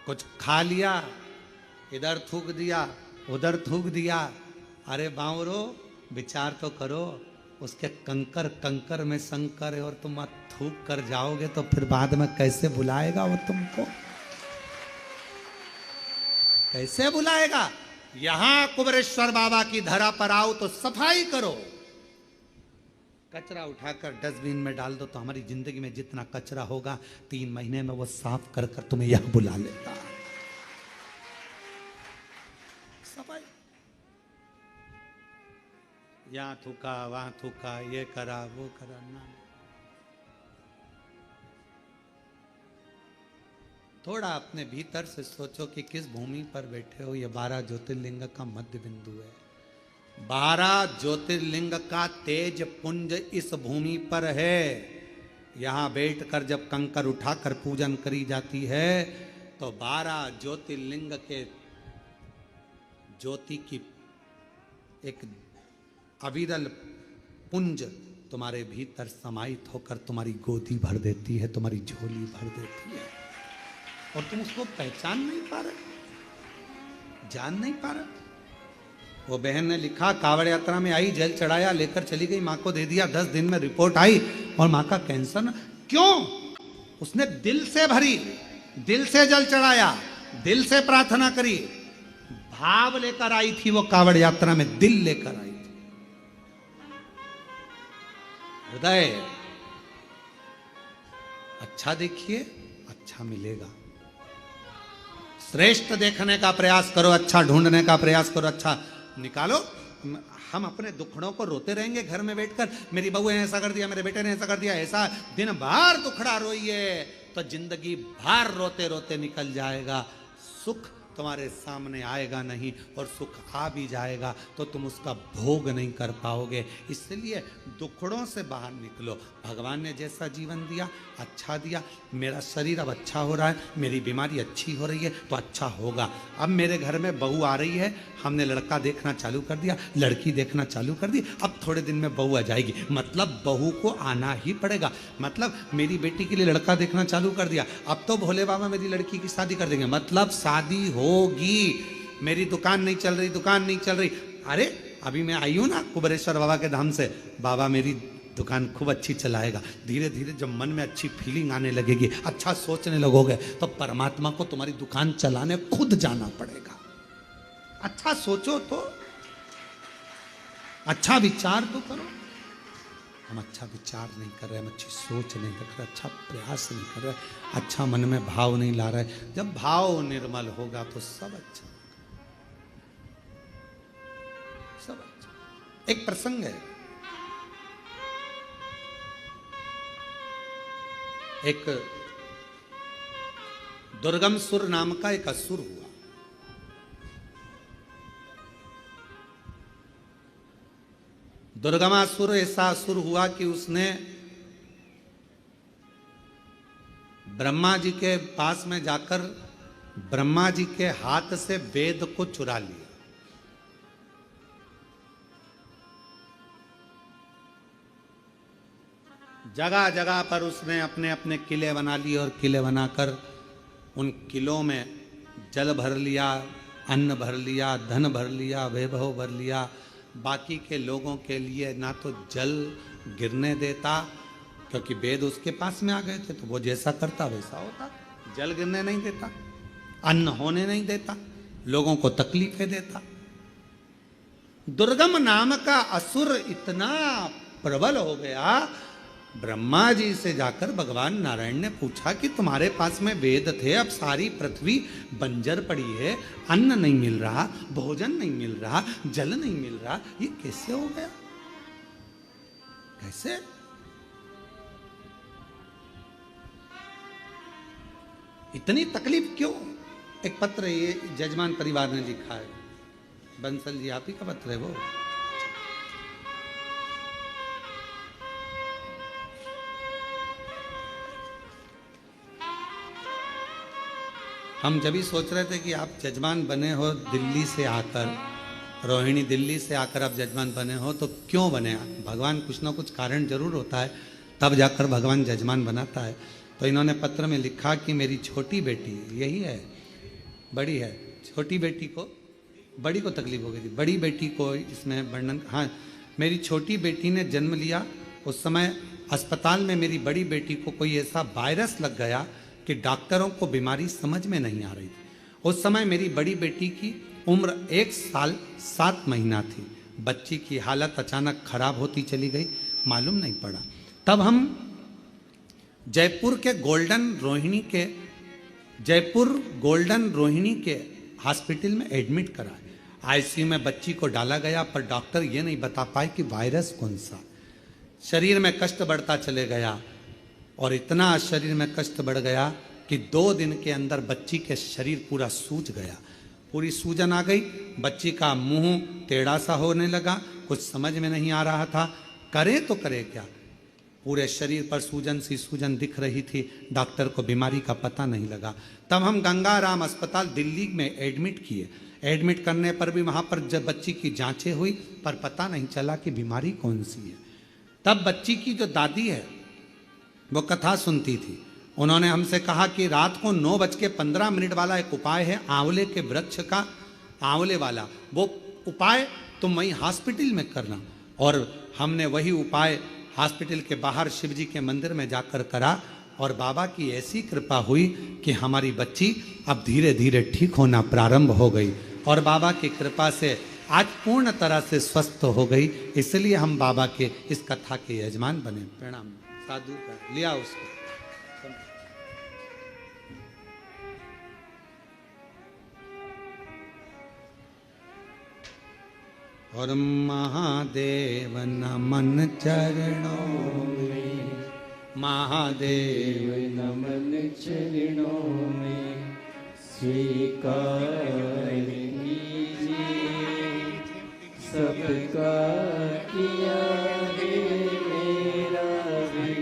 कुछ खा लिया, इधर थूक दिया, उधर थूक दिया। अरे बावरो विचार तो करो, उसके कंकर कंकर में शंकर है और तुम थूक कर जाओगे तो फिर बाद में कैसे बुलाएगा वो तुमको? कैसे बुलाएगा? यहां कुबेरेश्वर बाबा की धरा पर आओ तो सफाई करो। कचरा उठाकर डस्टबिन में डाल दो तो हमारी जिंदगी में जितना कचरा होगा 3 महीने में वो साफ कर कर तुम्हें यहां बुला लेता। सफाई। यहां थूका, वहां थूका, ये करा, वो करा ना। थोड़ा अपने भीतर से सोचो कि किस भूमि पर बैठे हो। ये 12 ज्योतिर्लिंग का मध्य बिंदु है। 12 ज्योतिर्लिंग का तेज पुंज इस भूमि पर है। यहाँ बैठकर जब कंकर उठाकर पूजन करी जाती है तो 12 ज्योतिर्लिंग के ज्योति की एक अविरल पुंज तुम्हारे भीतर समाहित होकर तुम्हारी गोदी भर देती है, तुम्हारी झोली भर देती है, और तुम उसको पहचान नहीं पा रहे, जान नहीं पा रहे। वो बहन ने लिखा कावड़ यात्रा में आई, जल चढ़ाया, लेकर चली गई, माँ को दे दिया, 10 दिन में रिपोर्ट आई और माँ का कैंसर। क्यों? उसने दिल से भरी, दिल से जल चढ़ाया, दिल से प्रार्थना करिए। भाव लेकर आई थी वो कावड़ यात्रा में, दिल लेकर आई थी, हृदय। अच्छा देखिए, अच्छा मिलेगा। श्रेष्ठ देखने का प्रयास करो, अच्छा ढूंढने का प्रयास करो, अच्छा निकालो। हम अपने दुखड़ों को रोते रहेंगे घर में बैठकर, मेरी बहू ने ऐसा कर दिया, मेरे बेटे ने ऐसा कर दिया, ऐसा दिन भर दुखड़ा रोइए तो जिंदगी भर रोते रोते निकल जाएगा। सुख तुम्हारे सामने आएगा नहीं, और सुख आ भी जाएगा तो तुम उसका भोग नहीं कर पाओगे। इसलिए दुखड़ों से बाहर निकलो। भगवान ने जैसा जीवन दिया, अच्छा दिया। मेरा शरीर अब अच्छा हो रहा है, मेरी बीमारी अच्छी हो रही है तो अच्छा होगा। अब मेरे घर में बहू आ रही है, हमने लड़का देखना चालू कर दिया, लड़की देखना चालू कर दी, अब थोड़े दिन में बहू आ जाएगी, मतलब बहू को आना ही पड़ेगा। मतलब मेरी बेटी के लिए लड़का देखना चालू कर दिया, अब तो भोले बाबा मेरी लड़की की शादी कर देंगे, मतलब शादी होगी। मेरी दुकान नहीं चल रही, दुकान नहीं चल रही, अरे अभी मैं आई हूं ना कुबेरेश्वर बाबा के धाम से, बाबा मेरी दुकान खूब अच्छी चलाएगा। धीरे धीरे जब मन में अच्छी फीलिंग आने लगेगी, अच्छा सोचने लगोगे, तो परमात्मा को तुम्हारी दुकान चलाने खुद जाना पड़ेगा। अच्छा सोचो तो, अच्छा विचार तो करो। हम अच्छा विचार नहीं कर रहे, हम अच्छी सोच नहीं कर रहे, अच्छा प्रयास नहीं कर रहे, अच्छा मन में भाव नहीं ला रहे। जब भाव निर्मल होगा तो सब अच्छा होगा, सब अच्छा। एक प्रसंग है, एक दुर्गम सुर नाम का एक असुर हुआ। दुर्गमासुर ऐसा असुर हुआ कि उसने ब्रह्मा जी के पास में जाकर ब्रह्मा जी के हाथ से वेद को चुरा लिया। जगह जगह पर उसने अपने अपने किले बना लिए, और किले बनाकर उन किलों में जल भर लिया, अन्न भर लिया, धन भर लिया, वैभव भर लिया। बाकी के लोगों के लिए ना तो जल गिरने देता, क्योंकि वेद उसके पास में आ गए थे, तो वो जैसा करता वैसा होता। जल गिरने नहीं देता, अन्न होने नहीं देता, लोगों को तकलीफें देता। दुर्गम नाम का असुर इतना प्रबल हो गया, ब्रह्मा जी से जाकर भगवान नारायण ने पूछा कि तुम्हारे पास में वेद थे, अब सारी पृथ्वी बंजर पड़ी है, अन्न नहीं मिल रहा, भोजन नहीं मिल रहा, जल नहीं मिल रहा, ये कैसे हो गया? कैसे? इतनी तकलीफ क्यों? एक पत्र ये जजमान परिवार ने लिखा है, बंसल जी आप ही का पत्र है वो। हम जब भी सोच रहे थे कि आप जजमान बने हो दिल्ली से आकर, रोहिणी दिल्ली से आकर आप जजमान बने हो, तो क्यों बने? भगवान कुछ ना कुछ कारण जरूर होता है, तब जाकर भगवान जजमान बनाता है। तो इन्होंने पत्र में लिखा कि मेरी छोटी बेटी, यही है बड़ी है, छोटी बेटी को, बड़ी को तकलीफ हो गई थी, बड़ी बेटी को इसमें वर्णन, हाँ मेरी छोटी बेटी ने जन्म लिया, उस समय अस्पताल में मेरी बड़ी बेटी को कोई ऐसा वायरस लग गया कि डॉक्टरों को बीमारी समझ में नहीं आ रही थी। उस समय मेरी बड़ी बेटी की उम्र 1 साल 7 महीना थी। बच्ची की हालत अचानक खराब होती चली गई, मालूम नहीं पड़ा। तब हम जयपुर गोल्डन रोहिणी के हॉस्पिटल में एडमिट कराए। आईसीयू में बच्ची को डाला गया, पर डॉक्टर ये नहीं बता पाए कि वायरस कौन सा। शरीर में कष्ट बढ़ता चले गया, और इतना शरीर में कष्ट बढ़ गया कि 2 दिन के अंदर बच्ची के शरीर पूरा सूज गया, पूरी सूजन आ गई। बच्ची का मुंह टेढ़ा सा होने लगा, कुछ समझ में नहीं आ रहा था, करे तो करे क्या। पूरे शरीर पर सूजन दिख रही थी, डॉक्टर को बीमारी का पता नहीं लगा। तब हम गंगाराम अस्पताल दिल्ली में एडमिट किए। एडमिट करने पर भी वहाँ पर जब बच्ची की जांचें हुई, पर पता नहीं चला कि बीमारी कौन सी है। तब बच्ची की जो दादी है वो कथा सुनती थी। उन्होंने हमसे कहा कि रात को 9:15 वाला एक उपाय है, आंवले के वृक्ष का, आंवले वाला वो उपाय तुम वहीं हॉस्पिटल में करना। और हमने वही उपाय हॉस्पिटल के बाहर शिव जी के मंदिर में जाकर करा, और बाबा की ऐसी कृपा हुई कि हमारी बच्ची अब धीरे धीरे ठीक होना प्रारंभ हो गई और बाबा की कृपा से आज पूर्ण तरह से स्वस्थ हो गई। इसलिए हम बाबा के इस कथा के यजमान बने। प्रणाम। साधु का लिया उसको। और महादेव नमन चरणों में, महादेव नमन चरणों में, स्वीकार कीजिए सबका किया है मेरा भी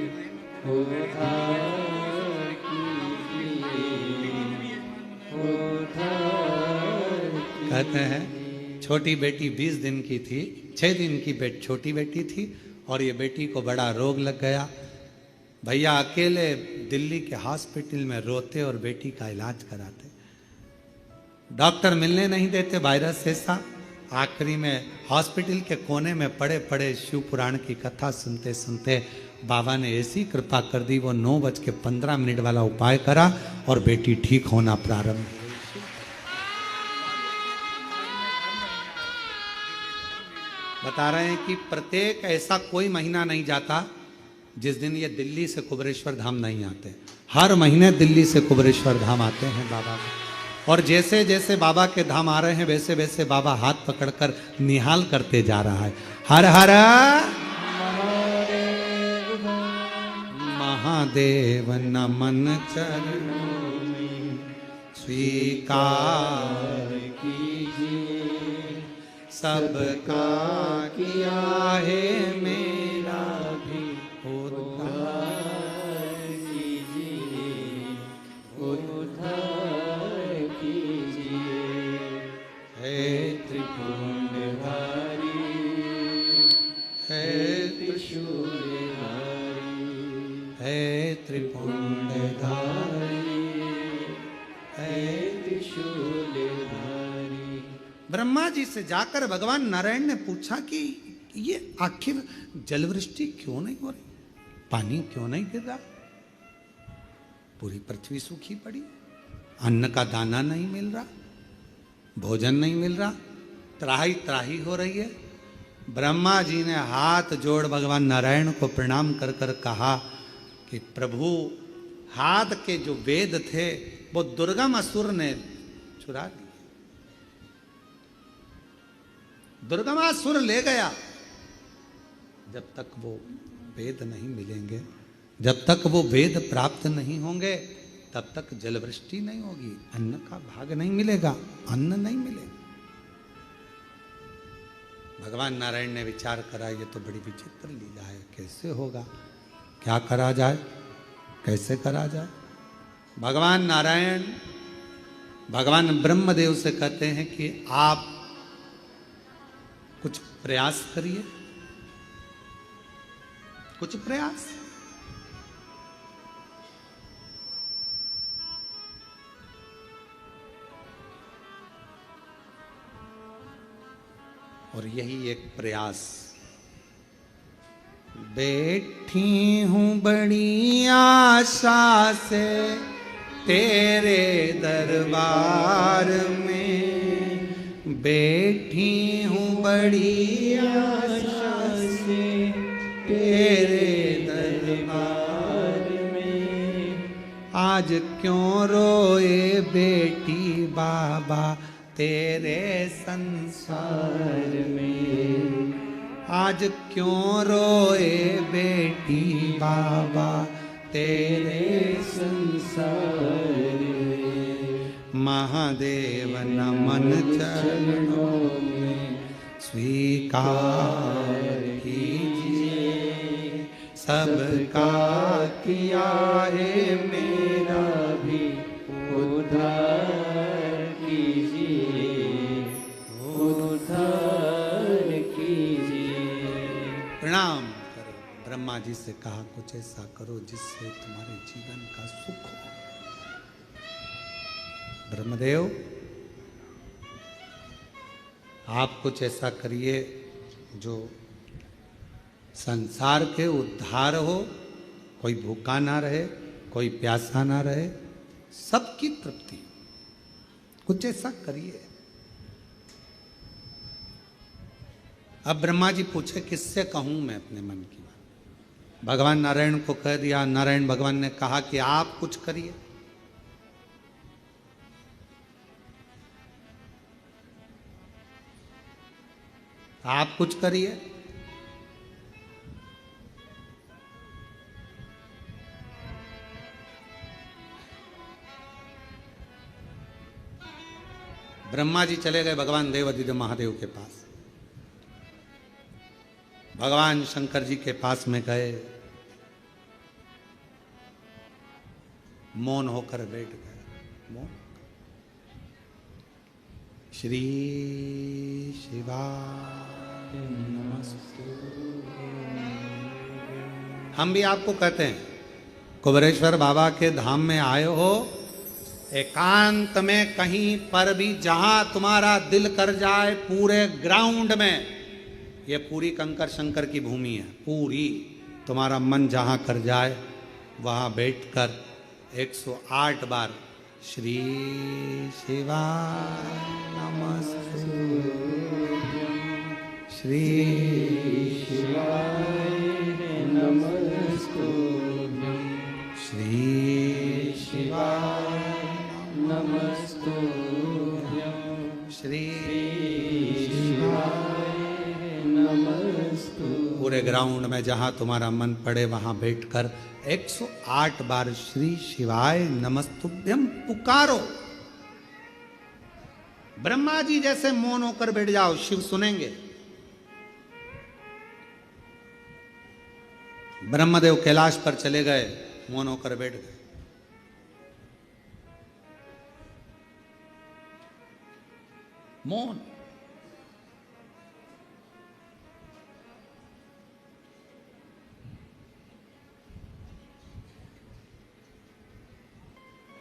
उद्धार कीजिए, उद्धार कीजिए। कहते हैं छोटी बेटी 20 दिन की थी, 6 दिन की छोटी बेटी थी और ये बेटी को बड़ा रोग लग गया। भैया अकेले दिल्ली के हॉस्पिटल में रोते और बेटी का इलाज कराते। डॉक्टर मिलने नहीं देते, वायरस ऐसा। आखिरी में हॉस्पिटल के कोने में पड़े पड़े शिव पुराण की कथा सुनते सुनते बाबा ने ऐसी कृपा कर दी, वो 9:15 वाला उपाय करा और बेटी ठीक होना प्रारंभ। बता रहे हैं कि प्रत्येक ऐसा कोई महीना नहीं जाता जिस दिन ये दिल्ली से कुबेरेश्वर धाम नहीं आते। हर महीने दिल्ली से कुबेरेश्वर धाम आते हैं बाबा। और जैसे जैसे बाबा के धाम आ रहे हैं वैसे वैसे बाबा हाथ पकड़कर निहाल करते जा रहा है। हर हर महादेव नमन चरणों में, स्वीकार कीजिए सबका किया है मेरा भी उद्धार कीजिए, उद्धार कीजिए। है त्रिपुंडधारी, है त्रिशूलधारी, है त्रिपुंडधारी, है त्रिशूलधारी। ब्रह्मा जी से जाकर भगवान नारायण ने पूछा कि ये आखिर जलवृष्टि क्यों नहीं हो रही, पानी क्यों नहीं गिर रहा, पूरी पृथ्वी सूखी पड़ी, अन्न का दाना नहीं मिल रहा, भोजन नहीं मिल रहा, त्राही त्राही हो रही है। ब्रह्मा जी ने हाथ जोड़ भगवान नारायण को प्रणाम कर कर कहा कि प्रभु, हाथ के जो वेद थे वो दुर्गम असुर ने चुरा लिए, दुर्गमासुर ले गया। जब तक वो वेद नहीं मिलेंगे, जब तक वो वेद प्राप्त नहीं होंगे, तब तक जलवृष्टि नहीं होगी, अन्न का भाग नहीं मिलेगा, अन्न नहीं मिलेगा। भगवान नारायण ने विचार करा, ये तो बड़ी विचित्र लीला है, कैसे होगा, क्या करा जाए, कैसे करा जाए। भगवान नारायण भगवान ब्रह्मदेव से कहते हैं कि आप कुछ प्रयास करिए, कुछ प्रयास। और यही एक प्रयास। बैठी हूं बड़ी आशा से तेरे दरबार में, बैठी हूँ बड़ी आशा से तेरे दरबार में। आज क्यों रोए बेटी बाबा तेरे संसार में, आज क्यों रोए बेटी बाबा तेरे संसार में। महादेव नमन चरणों में, स्वीकार कीजिए सबका किया है मेरा भी उद्धार कीजिए, उद्धार कीजिए। प्रणाम करो। ब्रह्मा जी से कहा कुछ ऐसा करो जिससे तुम्हारे जीवन का सुख हो। ब्रह्मदेव आप कुछ ऐसा करिए जो संसार के उद्धार हो, कोई भूखा ना रहे, कोई प्यासा ना रहे, सबकी तृप्ति। कुछ ऐसा करिए। अब ब्रह्मा जी पूछे किससे कहूं मैं अपने मन की बात। भगवान नारायण को कह दिया। नारायण भगवान ने कहा कि आप कुछ करिए। आप कुछ करिए। ब्रह्मा जी चले गए भगवान देवादिदेव महादेव के पास। भगवान शंकर जी के पास में गए, मौन होकर बैठ गए। मौन। श्री शिवाय नमस्तु। हम भी आपको कहते हैं, कुबेरेश्वर बाबा के धाम में आए हो, एकांत में कहीं पर भी जहां तुम्हारा दिल कर जाए, पूरे ग्राउंड में, ये पूरी कंकर शंकर की भूमि है, पूरी तुम्हारा मन जहां कर जाए वहां बैठकर 108 बार श्री शिवाय नमस्तुभ्यं, श्री शिवाय नमस्तुभ्यं, श्री शिवाय नमस्तुभ्यं, श्री शिवाय नमस्तुभ्यं। पूरे ग्राउंड में जहां तुम्हारा मन पड़े वहां बैठकर 108 बार श्री शिवाय नमस्तुभ्यम पुकारो। ब्रह्मा जी जैसे मौन होकर बैठ जाओ, शिव सुनेंगे। ब्रह्मदेव कैलाश पर चले गए, मौन होकर बैठ गए। मौन।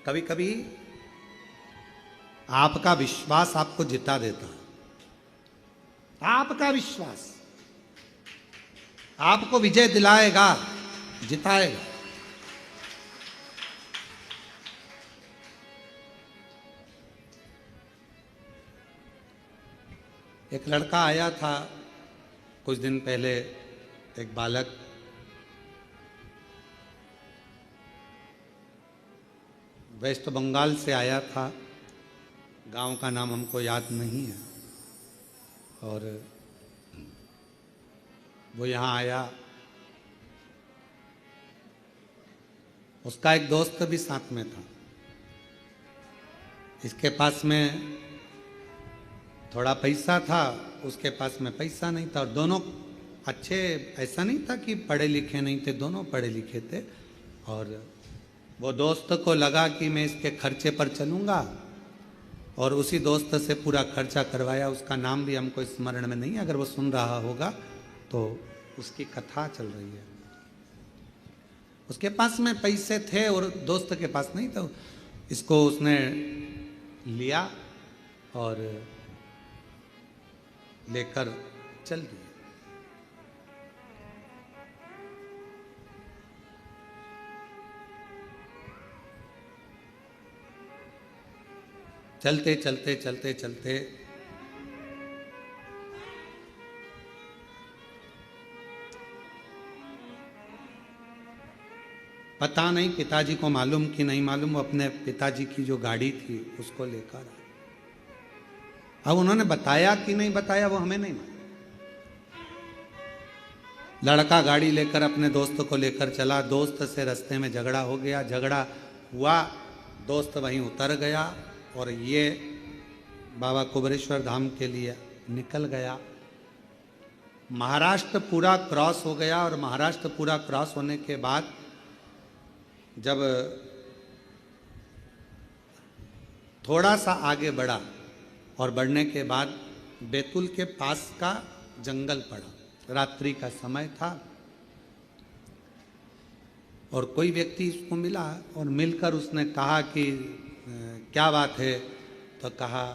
कभी कभी आपका विश्वास आपको जिता देता है। आपका विश्वास आपको विजय दिलाएगा, जिताएगा। एक लड़का आया था कुछ दिन पहले, एक बालक, वेस्ट बंगाल से आया था। गांव का नाम हमको याद नहीं है। और वो यहाँ आया, उसका एक दोस्त भी साथ में था। इसके पास में थोड़ा पैसा था, उसके पास में पैसा नहीं था। और दोनों अच्छे, ऐसा नहीं था कि पढ़े लिखे नहीं थे, दोनों पढ़े लिखे थे। और वो दोस्त को लगा कि मैं इसके खर्चे पर चलूँगा, और उसी दोस्त से पूरा खर्चा करवाया। उसका नाम भी हमको स्मरण में नहीं है, अगर वो सुन रहा होगा तो उसकी कथा चल रही है। उसके पास में पैसे थे और दोस्त के पास नहीं था। इसको उसने लिया और लेकर चल दिया। चलते चलते चलते चलते पता नहीं पिताजी को मालूम कि नहीं मालूम, वो अपने पिताजी की जो गाड़ी थी उसको लेकर आए। अब उन्होंने बताया कि नहीं बताया वो हमें नहीं मालूम। लड़का गाड़ी लेकर अपने दोस्त को लेकर चला। दोस्त से रास्ते में झगड़ा हो गया, झगड़ा हुआ, दोस्त वहीं उतर गया और ये बाबा कुबेरेश्वर धाम के लिए निकल गया। महाराष्ट्र पूरा क्रॉस हो गया। और महाराष्ट्र पूरा क्रॉस होने के बाद जब थोड़ा सा आगे बढ़ा और बढ़ने के बाद बैतूल के पास का जंगल पड़ा। रात्रि का समय था और कोई व्यक्ति इसको मिला और मिलकर उसने कहा कि क्या बात है। तो कहा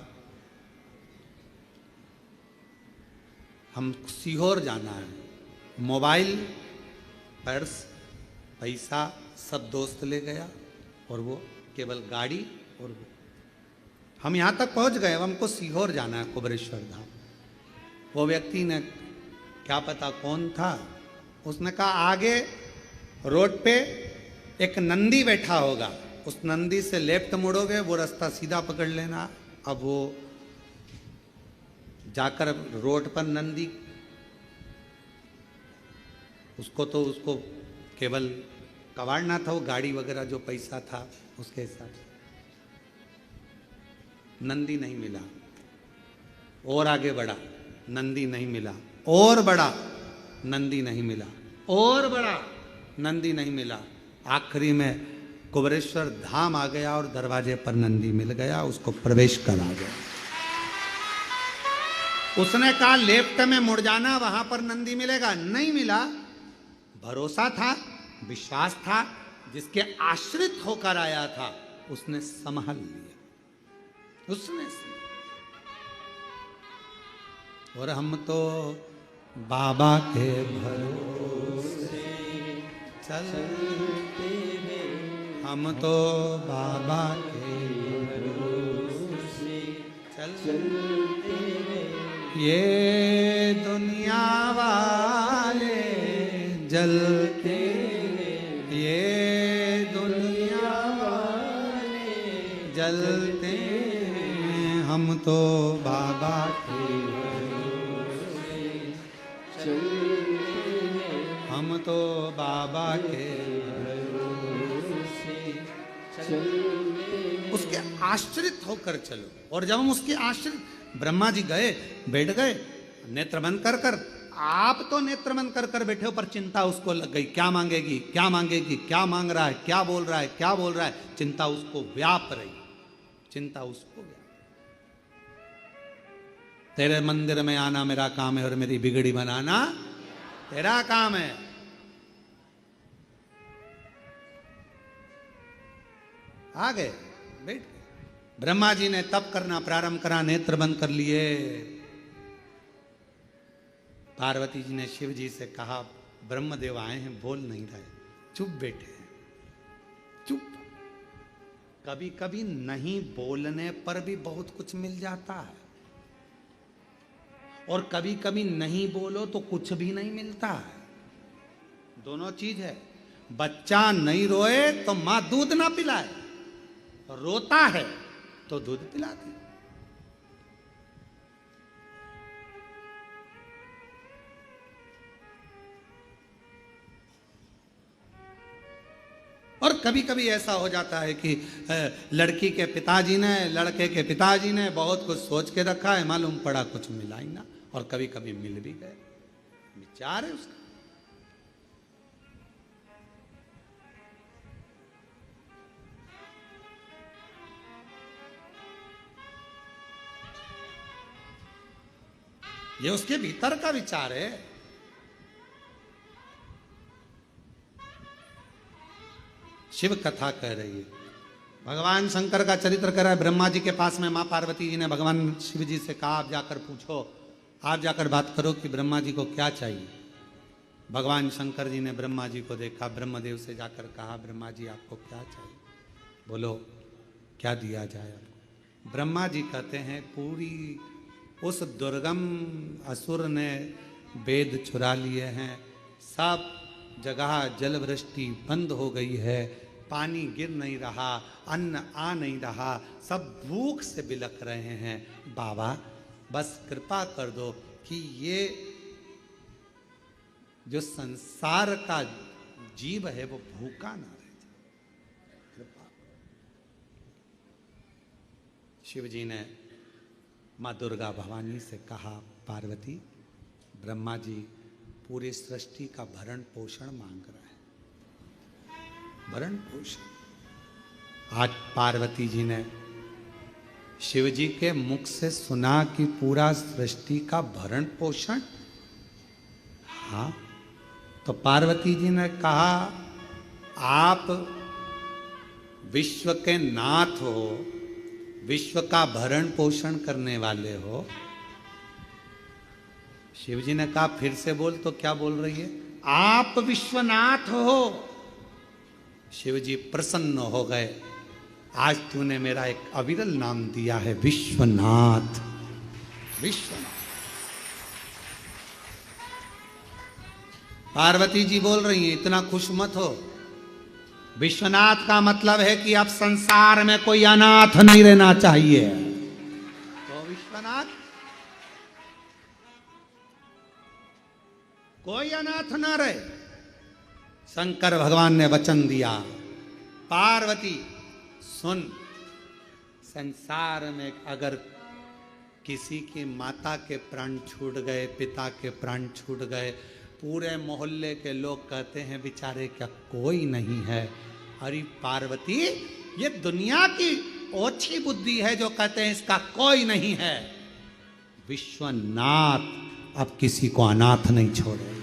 हम सीहोर जाना है, मोबाइल, पर्स, पैसा सब दोस्त ले गया और वो केवल गाड़ी और वो। हम यहाँ तक पहुँच गए, अब हमको सीहोर जाना है, कुबरेश्वर धाम। वो व्यक्ति ने, क्या पता कौन था, उसने कहा आगे रोड पे एक नंदी बैठा होगा, उस नंदी से लेफ्ट मुड़ोगे, वो रास्ता सीधा पकड़ लेना। अब वो जाकर रोड पर नंदी, उसको केवल कबाड़ना था, वो गाड़ी वगैरह जो पैसा था उसके हिसाब से। नंदी नहीं मिला, और आगे बढ़ा, नंदी नहीं मिला, और बढ़ा, नंदी नहीं मिला, और बढ़ा, नंदी नहीं मिला। आखिरी में कुबरेश्वर धाम आ गया और दरवाजे पर नंदी मिल गया, उसको प्रवेश करा गया। उसने कहा लेफ्ट में मुड़ जाना, वहां पर नंदी मिलेगा, नहीं मिला। भरोसा था, विश्वास था, जिसके आश्रित होकर आया था उसने संभाल लिया, उसने। और हम तो बाबा के भरोसे चलते हैं, हम तो बाबा के भरोसे चलते हैं। ये दुनिया वाले जलते हैं, ये दुनिया वाले जलते हैं, हम तो बाबा के भरोसे चलते हैं, हम तो बाबा के भरोसे चलते हैं। उसके आश्रित होकर चलो। और जब हम उसके आश्रित, ब्रह्मा जी गए, बैठ गए, नेत्र बंद कर कर, आप तो नेत्र बंद कर कर बैठे हो, पर चिंता उसको लग गई, क्या मांगेगी, क्या मांगेगी, क्या मांग रहा है, क्या बोल रहा है, क्या बोल रहा है, चिंता उसको व्याप रही, चिंता उसको व्याप। तेरे मंदिर में आना मेरा काम है और मेरी बिगड़ी बनाना तेरा काम है। आ गए, बैठ गए। ब्रह्मा जी ने तप करना प्रारंभ करा, नेत्र बंद कर लिए। पार्वती जी ने शिव जी से कहा ब्रह्मदेव आए हैं, बोल नहीं रहे, चुप बैठे हैं, चुप। कभी कभी नहीं बोलने पर भी बहुत कुछ मिल जाता है, और कभी कभी नहीं बोलो तो कुछ भी नहीं मिलता है। दोनों चीज है। बच्चा नहीं रोए तो मां दूध ना पिलाए, रोता है तो दूध पिलाती। और कभी कभी ऐसा हो जाता है कि लड़की के पिताजी ने, लड़के के पिताजी ने बहुत कुछ सोच के रखा है, मालूम पड़ा कुछ मिला ही ना, और कभी कभी मिल भी गए। विचार है उसका। ये उसके भीतर का विचार है। शिव कथा कह रही है, भगवान शंकर का चरित्र कह रहा है। ब्रह्मा जी के पास में मां पार्वती जी ने भगवान शिव जी से कहा, आप जाकर पूछो, आप जाकर बात करो कि ब्रह्मा जी को क्या चाहिए। भगवान शंकर जी ने ब्रह्मा जी को देखा, ब्रह्मदेव से जाकर कहा, ब्रह्मा जी आपको क्या चाहिए, बोलो क्या दिया जाए आपको। ब्रह्मा जी कहते हैं, पूरी उस दुर्गम असुर ने वेद चुरा लिए हैं, सब जगह जल वृष्टि बंद हो गई है, पानी गिर नहीं रहा, अन्न आ नहीं रहा, सब भूख से बिलख रहे हैं। बाबा बस कृपा कर दो कि ये जो संसार का जीव है वो भूखा ना रह जाए, कृपा। शिव जी ने माँ दुर्गा भवानी से कहा, पार्वती ब्रह्मा जी पूरी सृष्टि का भरण पोषण मांग रहा है, भरण पोषण। आज पार्वती जी ने शिव जी के मुख से सुना कि पूरा सृष्टि का भरण पोषण। हाँ, तो पार्वती जी ने कहा, आप विश्व के नाथ हो, विश्व का भरण पोषण करने वाले हो। शिव जी ने कहा, फिर से बोल। तो क्या बोल रही है? आप विश्वनाथ हो, शिव जी प्रसन्न हो गए, आज तूने मेरा एक अविरल नाम दिया है, विश्वनाथ। विश्वनाथ। पार्वती जी बोल रही हैं, इतना खुश मत हो। विश्वनाथ का मतलब है कि अब संसार में कोई अनाथ नहीं रहना चाहिए। तो विश्वनाथ, कोई अनाथ ना रहे। शंकर भगवान ने वचन दिया, पार्वती सुन, संसार में अगर किसी की माता के प्राण छूट गए, पिता के प्राण छूट गए, पूरे मोहल्ले के लोग कहते हैं बेचारे क्या कोई नहीं है। अरे पार्वती, ये दुनिया की ओछी बुद्धि है जो कहते हैं इसका कोई नहीं है। विश्वनाथ अब किसी को अनाथ नहीं छोड़ेगा।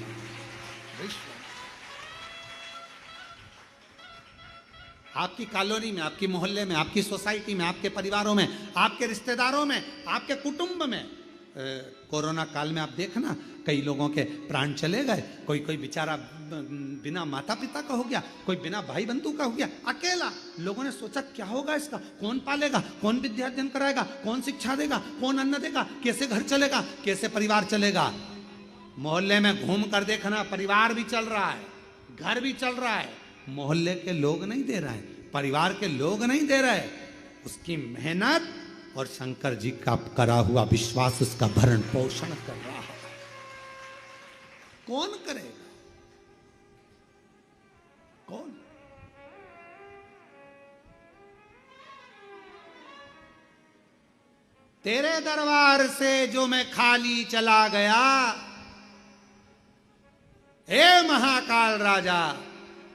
आपकी कॉलोनी में, आपकी मोहल्ले में, आपकी सोसाइटी में, आपके परिवारों में, आपके रिश्तेदारों में, आपके कुटुंब में, कोरोना काल में आप देखना कई लोगों के प्राण चले गए। कोई कोई बेचारा बिना माता पिता का हो गया, कोई बिना भाई बंधु का हो गया, अकेला। लोगों ने सोचा क्या होगा इसका, कौन पालेगा, कौन विद्यार्जन कराएगा, कौन शिक्षा देगा, कौन अन्न देगा, कैसे घर चलेगा, कैसे परिवार चलेगा। मोहल्ले में घूम कर देखना, परिवार भी चल रहा है, घर भी चल रहा है, मोहल्ले के लोग नहीं दे रहे हैं, परिवार के लोग नहीं दे रहे। उसकी मेहनत और शंकर जी का करा हुआ विश्वास उसका भरण पोषण कर रहा है। कौन करेगा, कौन? तेरे दरबार से जो मैं खाली चला गया, हे महाकाल राजा,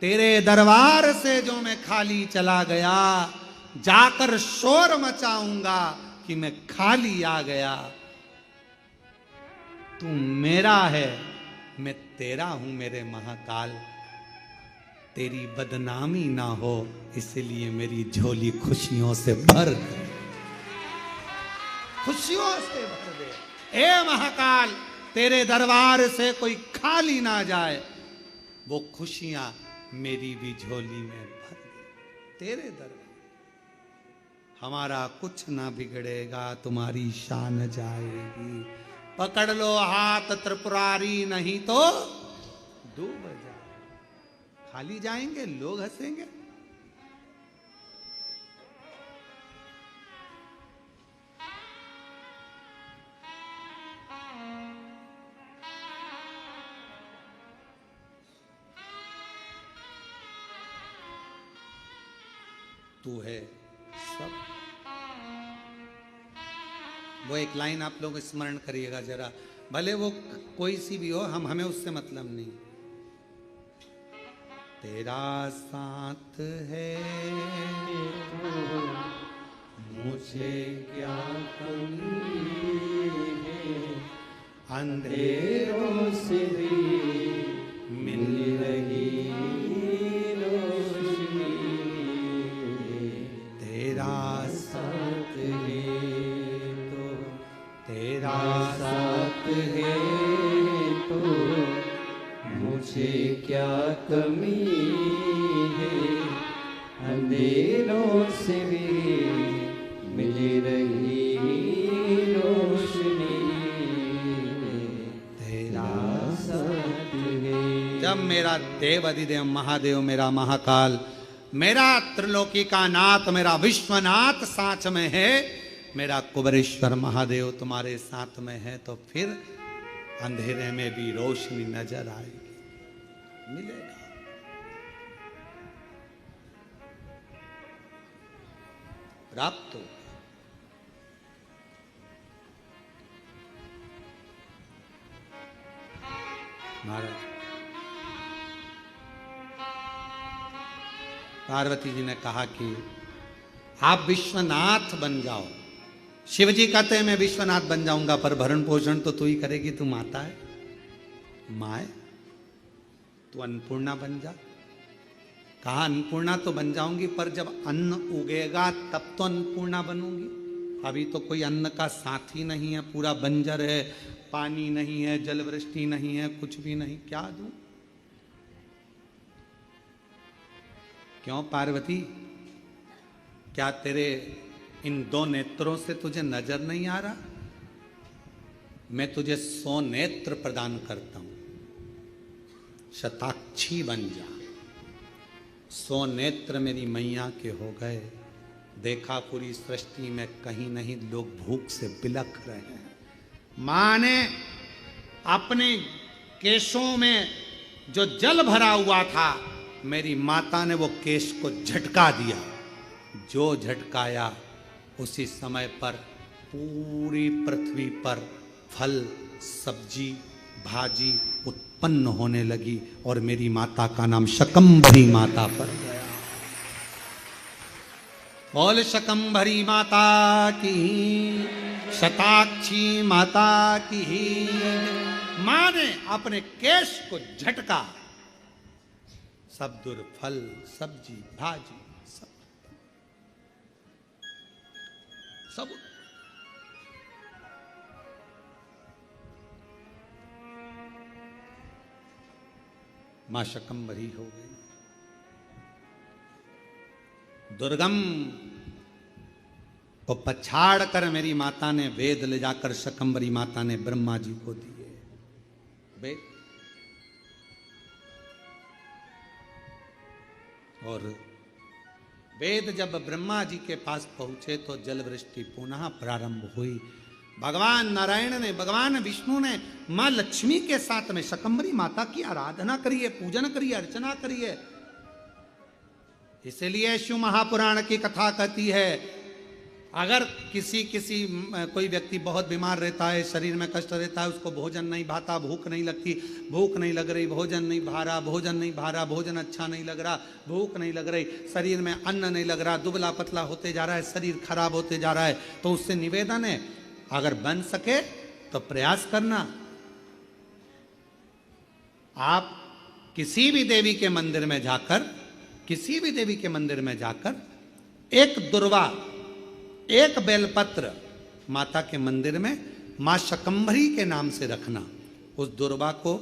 तेरे दरबार से जो मैं खाली चला गया, जाकर शोर मचाऊंगा कि मैं खाली आ गया। तू मेरा है, मैं तेरा हूं मेरे महाकाल। तेरी बदनामी ना हो इसलिए मेरी झोली खुशियों से भर दे, खुशियों से भर दे। हे महाकाल, तेरे दरबार से कोई खाली ना जाए, वो खुशियां मेरी भी झोली में भर दे। तेरे दरबार हमारा कुछ ना बिगड़ेगा, तुम्हारी शान जाएगी। पकड़ लो हाथ त्रिपुरारी, नहीं तो डूब जाए। खाली जाएंगे, लोग हंसेंगे। तू है सब। वो एक लाइन आप लोग स्मरण करिएगा जरा, भले वो कोई सी भी हो, हमें उससे मतलब नहीं। तेरा साथ है मुझे क्या कमी है, अंधेरों से भी मिल रही रोशनी। तेरा साथ है तो, तेरा साथ है तो मुझे क्या कमी है, अंधेरों से भी मिल रही रोशनी। तेरा साथ है। जब मेरा देव अधिदेव महादेव, मेरा महाकाल, मेरा त्रिलोकी का नाथ, मेरा विश्वनाथ साथ में है, मेरा कुबेरेश्वर महादेव तुम्हारे साथ में है, तो फिर अंधेरे में भी रोशनी नजर आएगी, मिलेगा। प्राप्त हो। महाराज पार्वती जी ने कहा कि आप विश्वनाथ बन जाओ। शिव जी कहते हैं मैं विश्वनाथ बन जाऊंगा, पर भरण पोषण तो तू ही करेगी, तू माता है, माँ है, तू अन्नपूर्णा बन जा। कहा अन्नपूर्णा तो बन जाऊंगी, पर जब अन्न उगेगा तब तो अन्नपूर्णा बनूंगी। अभी तो कोई अन्न का साथी नहीं है, पूरा बंजर है, पानी नहीं है, जल वृष्टि नहीं है, कुछ भी नहीं, क्या दूं? क्यों पार्वती, क्या तेरे इन 2 नेत्रों से तुझे नजर नहीं आ रहा? मैं तुझे 100 नेत्र प्रदान करता हूं, शताक्षी बन जा। 100 नेत्र मेरी मैया के हो गए। देखा पूरी सृष्टि में कहीं नहीं लोग भूख से बिलख रहे हैं। मां ने अपने केशों में जो जल भरा हुआ था, मेरी माता ने वो केश को झटका दिया। जो झटकाया उसी समय पर पूरी पृथ्वी पर फल, सब्जी, भाजी उत्पन्न होने लगी और मेरी माता का नाम शकंभरी माता पड़ गया। बोल शकंभरी माता की, शताक्षी माता की। मां ने अपने केश को झटका, सब दुर्फल, सब्जी, भाजी सब मां शकंभरी हो गई। दुर्गम को पछाड़ कर मेरी माता ने वेद ले जाकर शकंभरी माता ने ब्रह्मा जी को दिए। वेद और वेद जब ब्रह्मा जी के पास पहुंचे तो जल वृष्टि पुनः प्रारंभ हुई। भगवान नारायण ने, भगवान विष्णु ने मां लक्ष्मी के साथ में शकंभरी माता की आराधना करिए, पूजन करिए, अर्चना करिए। इसलिए शिव महापुराण की कथा कहती है, अगर कोई व्यक्ति बहुत बीमार रहता है, शरीर में कष्ट रहता है, उसको भोजन नहीं भाता, भूख नहीं लगती, भूख नहीं लग रही, भोजन नहीं भा रहा, भोजन नहीं भा रहा, भोजन अच्छा नहीं लग रहा, भूख नहीं लग रही, शरीर में अन्न नहीं लग रहा, दुबला पतला होते जा रहा है, शरीर खराब होते जा रहा है, तो उससे निवेदन है, अगर बन सके तो प्रयास करना। आप किसी भी देवी के मंदिर में जाकर, किसी भी देवी के मंदिर में जाकर एक दुर्वा, एक बेलपत्र माता के मंदिर में मां शकंभरी के नाम से रखना। उस दुर्वा को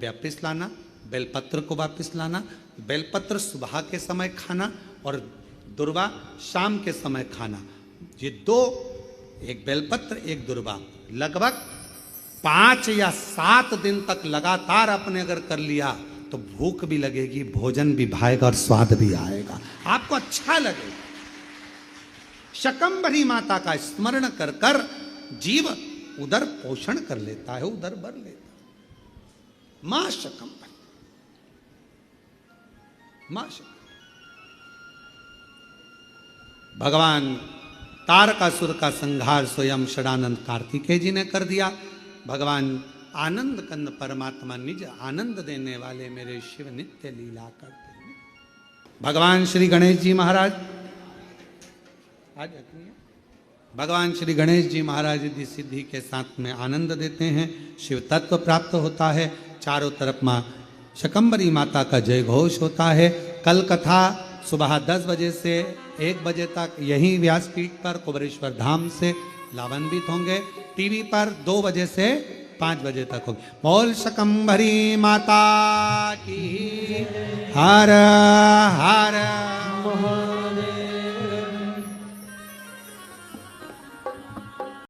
वापिस लाना, बेलपत्र को वापिस लाना। बेलपत्र सुबह के समय खाना और दुर्वा शाम के समय खाना। ये 2, एक बेलपत्र एक दुर्वा, लगभग 5 या 7 दिन तक लगातार आपने अगर कर लिया तो भूख भी लगेगी, भोजन भी भाएगा और स्वाद भी आएगा, आपको अच्छा लगेगा। शकंभरी माता का स्मरण कर कर जीव उदर पोषण कर लेता है, उदर भर लेता है। मां शकंभरी, मां शकंभरी। भगवान तारकासुर का संहार स्वयं षडानंद कार्तिकेय जी ने कर दिया। भगवान आनंद कंद परमात्मा निज आनंद देने वाले मेरे शिव नित्य लीला करते हैं। भगवान श्री गणेश जी महाराज आज भगवान श्री गणेश जी महाराज रिद्धि सिद्धि के साथ में आनंद देते हैं, शिव तत्व प्राप्त होता है, चारों तरफ मां शकंभरी माता का जय घोष होता है। कल कथा सुबह 10 बजे से 1 बजे तक यही व्यासपीठ पर कुबेरेश्वर धाम से लाभान्वित होंगे। टीवी पर 2 बजे से 5 बजे तक होगी। बोल शकंभरी माता की हर हर